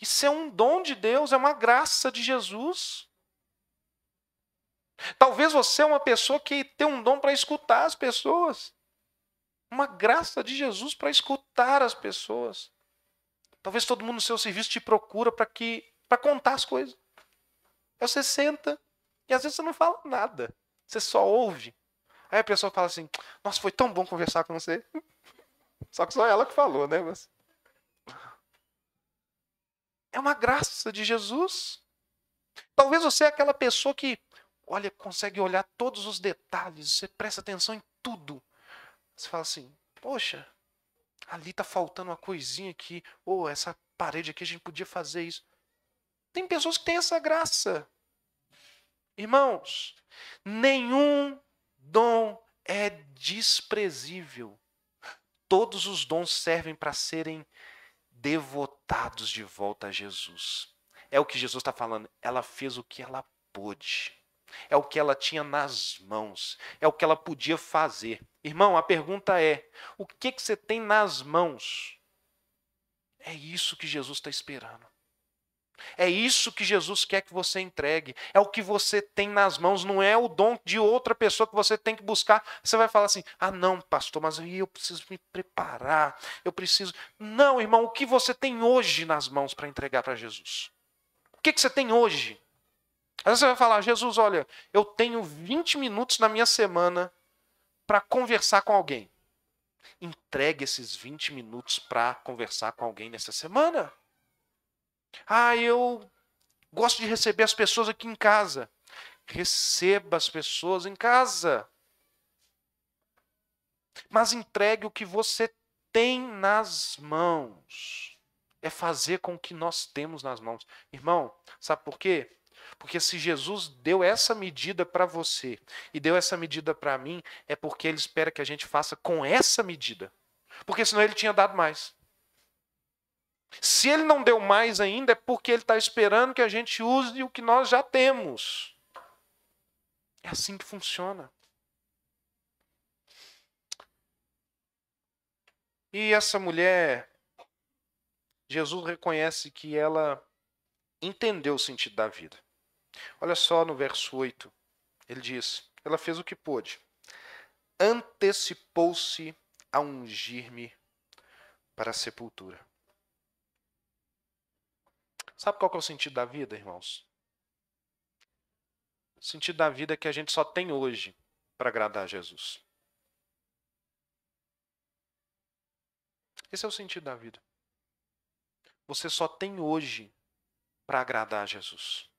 Isso é um dom de Deus, é uma graça de Jesus. Talvez você é uma pessoa que tem um dom para escutar as pessoas. Uma graça de Jesus para escutar as pessoas. Talvez todo mundo no seu serviço te procura para contar as coisas. Aí você senta e às vezes você não fala nada. Você só ouve. Aí a pessoa fala assim, nossa, foi tão bom conversar com você. Só que só ela que falou, né? Mas... é uma graça de Jesus. Talvez você é aquela pessoa que, olha, consegue olhar todos os detalhes, você presta atenção em tudo. Você fala assim, poxa, ali tá faltando uma coisinha aqui, ou essa parede aqui a gente podia fazer isso. Tem pessoas que têm essa graça. Irmãos, nenhum dom é desprezível. Todos os dons servem para serem devotados de volta a Jesus. É o que Jesus está falando. Ela fez o que ela pôde. É o que ela tinha nas mãos. É o que ela podia fazer. Irmão, a pergunta é, o que você tem nas mãos? É isso que Jesus está esperando. É isso que Jesus quer que você entregue. É o que você tem nas mãos, não é o dom de outra pessoa que você tem que buscar. Você vai falar assim, não, pastor, mas aí eu preciso me preparar, eu preciso... Não, irmão, o que você tem hoje nas mãos para entregar para Jesus? O que você tem hoje? Às vezes você vai falar, Jesus, olha, eu tenho 20 minutos na minha semana para conversar com alguém. Entregue esses 20 minutos para conversar com alguém nessa semana. Eu gosto de receber as pessoas aqui em casa. Receba as pessoas em casa. Mas entregue o que você tem nas mãos. É fazer com o que nós temos nas mãos. Irmão, sabe por quê? Porque se Jesus deu essa medida para você e deu essa medida para mim, é porque Ele espera que a gente faça com essa medida. Porque senão Ele tinha dado mais. Se Ele não deu mais ainda, é porque Ele está esperando que a gente use o que nós já temos. É assim que funciona. E essa mulher, Jesus reconhece que ela entendeu o sentido da vida. Olha só no verso 8, ele diz, ela fez o que pôde. Antecipou-se a ungir-me para a sepultura. Sabe qual que é o sentido da vida, irmãos? O sentido da vida é que a gente só tem hoje para agradar a Jesus. Esse é o sentido da vida. Você só tem hoje para agradar a Jesus.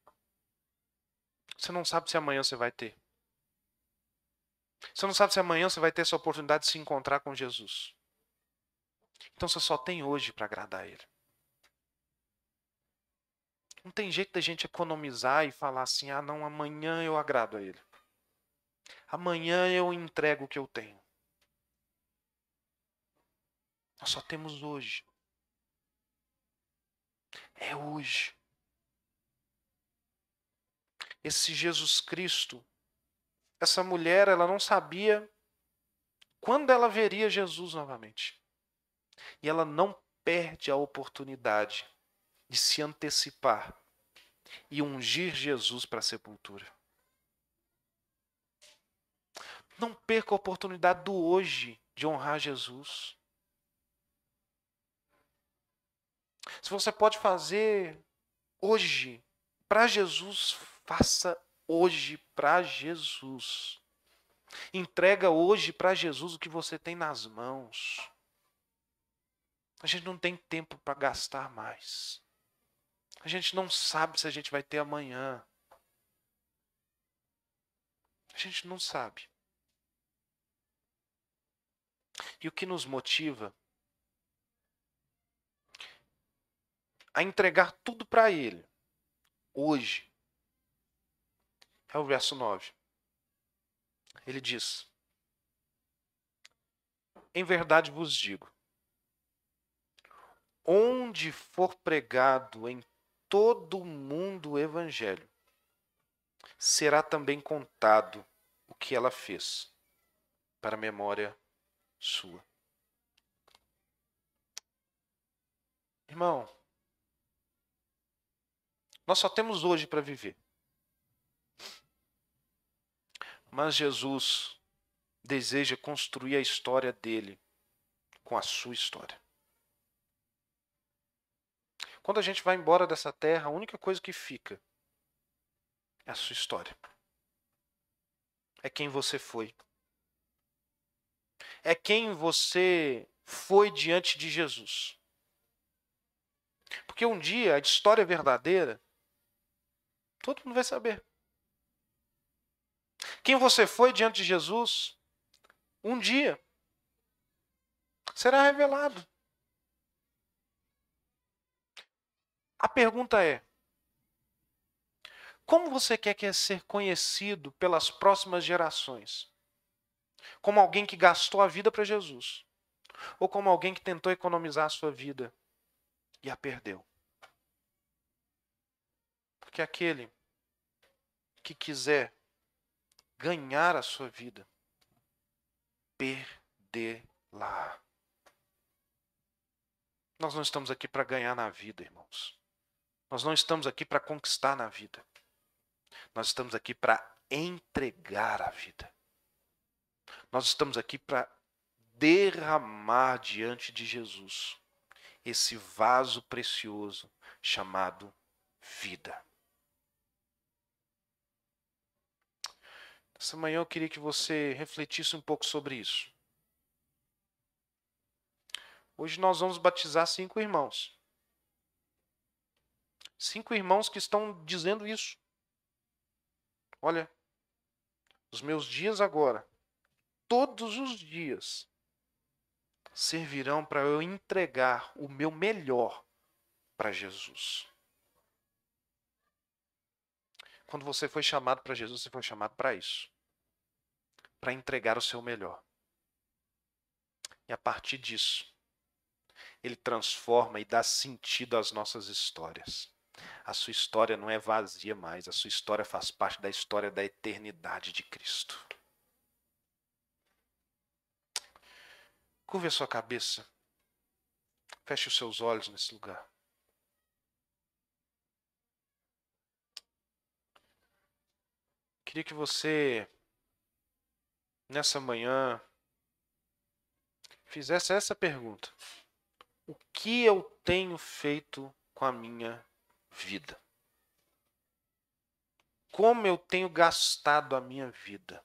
Você não sabe se amanhã você vai ter. Você não sabe se amanhã você vai ter essa oportunidade de se encontrar com Jesus. Então você só tem hoje para agradar a Ele. Não tem jeito da gente economizar e falar assim, não, amanhã eu agrado a Ele. Amanhã eu entrego o que eu tenho. Nós só temos hoje. É hoje. Esse Jesus Cristo, essa mulher, ela não sabia quando ela veria Jesus novamente. E ela não perde a oportunidade de se antecipar e ungir Jesus para a sepultura. Não perca a oportunidade do hoje de honrar Jesus. Se você pode fazer hoje para Jesus, faça hoje para Jesus. Entrega hoje para Jesus o que você tem nas mãos. A gente não tem tempo para gastar mais. A gente não sabe se a gente vai ter amanhã. A gente não sabe. E o que nos motiva a entregar tudo para Ele, hoje, é o verso 9. Ele diz: em verdade vos digo, onde for pregado em todo o mundo o evangelho, será também contado o que ela fez, para a memória sua. Irmão, nós só temos hoje para viver. Mas Jesus deseja construir a história dele com a sua história. Quando a gente vai embora dessa terra, a única coisa que fica é a sua história. É quem você foi. É quem você foi diante de Jesus. Porque um dia a história verdadeira, todo mundo vai saber. Quem você foi diante de Jesus, um dia será revelado. A pergunta é: como você quer ser conhecido pelas próximas gerações? Como alguém que gastou a vida para Jesus? Ou como alguém que tentou economizar a sua vida e a perdeu? Porque aquele que quiser ganhar a sua vida, perdê-la. Nós não estamos aqui para ganhar na vida, irmãos. Nós não estamos aqui para conquistar na vida. Nós estamos aqui para entregar a vida. Nós estamos aqui para derramar diante de Jesus esse vaso precioso chamado vida. Essa manhã eu queria que você refletisse um pouco sobre isso. Hoje nós vamos batizar 5 irmãos. 5 irmãos que estão dizendo isso. Olha, os meus dias agora, todos os dias, servirão para eu entregar o meu melhor para Jesus. Quando você foi chamado para Jesus, você foi chamado para isso. Para entregar o seu melhor. E a partir disso, Ele transforma e dá sentido às nossas histórias. A sua história não é vazia mais, a sua história faz parte da história da eternidade de Cristo. Curve a sua cabeça. Feche os seus olhos nesse lugar. Queria que você, nessa manhã, fizesse essa pergunta: o que eu tenho feito com a minha vida? Como eu tenho gastado a minha vida?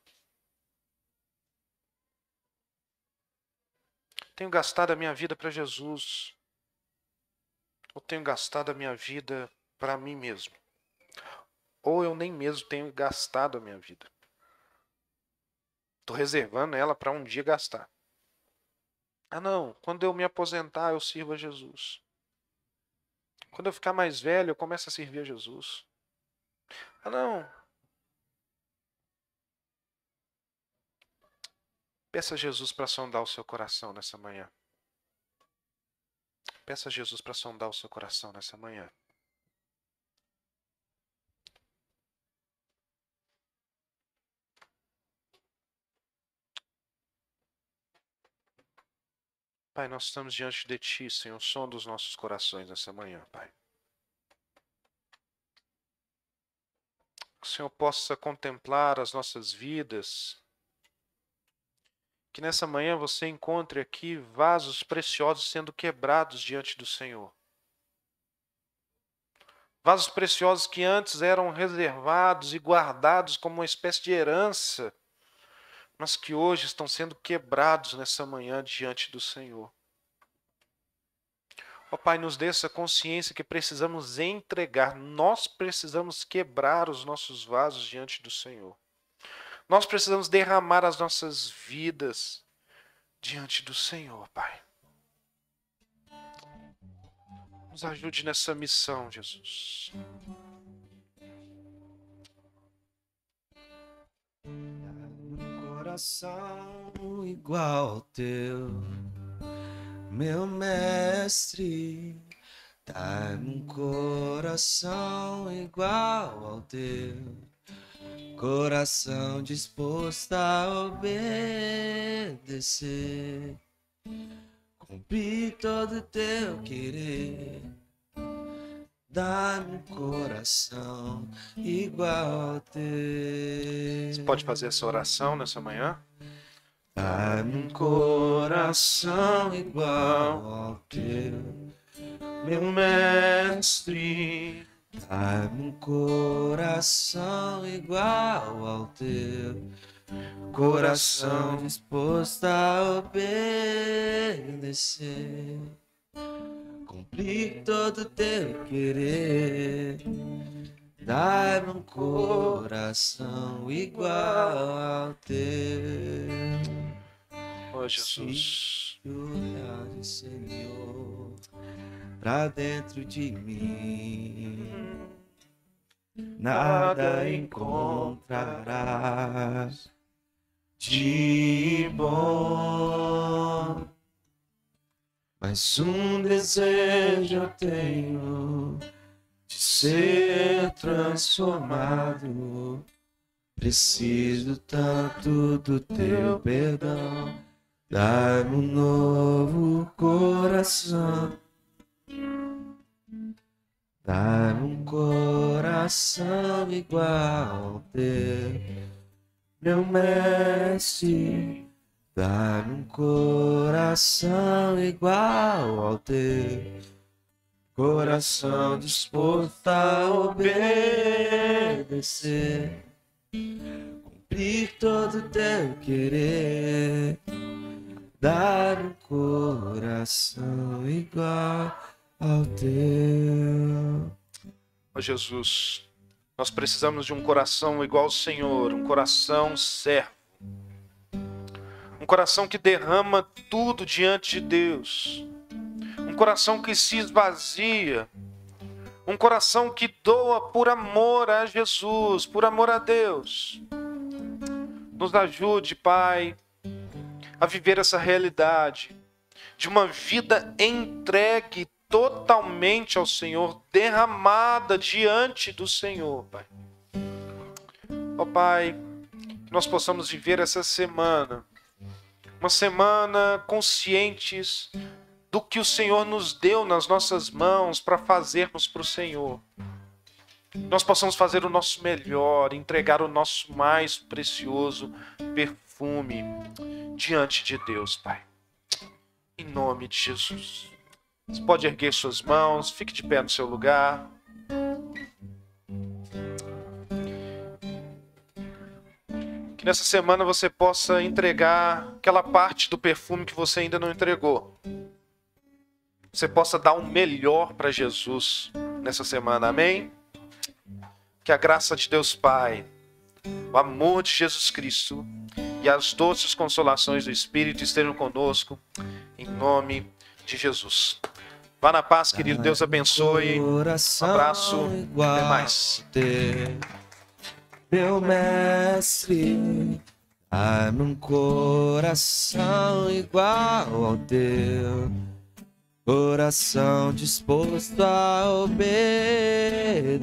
Tenho gastado a minha vida para Jesus? Ou tenho gastado a minha vida para mim mesmo? Ou eu nem mesmo tenho gastado a minha vida? Estou reservando ela para um dia gastar. Ah não, quando eu me aposentar eu sirvo a Jesus. Quando eu ficar mais velho eu começo a servir a Jesus. Ah não. Peça a Jesus para sondar o seu coração nessa manhã. Peça a Jesus para sondar o seu coração nessa manhã. Pai, nós estamos diante de Ti, Senhor, sonda os nossos corações nessa manhã, Pai. Que o Senhor possa contemplar as nossas vidas. Que nessa manhã você encontre aqui vasos preciosos sendo quebrados diante do Senhor. Vasos preciosos que antes eram reservados e guardados como uma espécie de herança, mas que hoje estão sendo quebrados nessa manhã diante do Senhor. Ó Pai, nos dê essa consciência que precisamos entregar, nós precisamos quebrar os nossos vasos diante do Senhor. Nós precisamos derramar as nossas vidas diante do Senhor, Pai. Nos ajude nessa missão, Jesus. Um coração igual ao teu, meu mestre. Dá-me um coração igual ao teu, coração disposto a obedecer, cumprir todo teu querer. Dá-me um coração igual ao teu. Você pode fazer essa oração nessa manhã? Dá-me um coração igual ao teu, meu mestre. Dá-me um coração igual ao teu, coração disposto a obedecer, cumprir todo teu querer. Dá-me um coração igual ao teu. Ó Jesus. Olhar, Senhor, pra dentro de mim, nada encontrarás de bom, mas um desejo eu tenho de ser transformado. Preciso tanto do teu perdão. Dá-me um novo coração. Dá-me um coração igual ao teu, meu mestre. Dá-me um coração igual ao teu, coração disposto a obedecer, cumprir todo teu querer. Dar um coração igual ao teu. Ó Jesus, nós precisamos de um coração igual ao Senhor, um coração servo, um coração que derrama tudo diante de Deus, um coração que se esvazia, um coração que doa por amor a Jesus, por amor a Deus. Nos ajude, Pai, a viver essa realidade de uma vida entregue totalmente ao Senhor, derramada diante do Senhor, Pai. Ó Pai, que nós possamos viver essa semana, uma semana conscientes do que o Senhor nos deu nas nossas mãos para fazermos para o Senhor. Nós possamos fazer o nosso melhor, entregar o nosso mais precioso perfume diante de Deus, Pai. Em nome de Jesus. Você pode erguer suas mãos, fique de pé no seu lugar. Que nessa semana você possa entregar aquela parte do perfume que você ainda não entregou. Você possa dar o melhor para Jesus nessa semana, amém? Que a graça de Deus Pai, o amor de Jesus Cristo e as doces consolações do Espírito estejam conosco, em nome de Jesus. Vá na paz, querido. Deus abençoe. Um abraço. Até mais. Meu mestre, dá-me um coração igual ao teu, coração disposto a obedecer,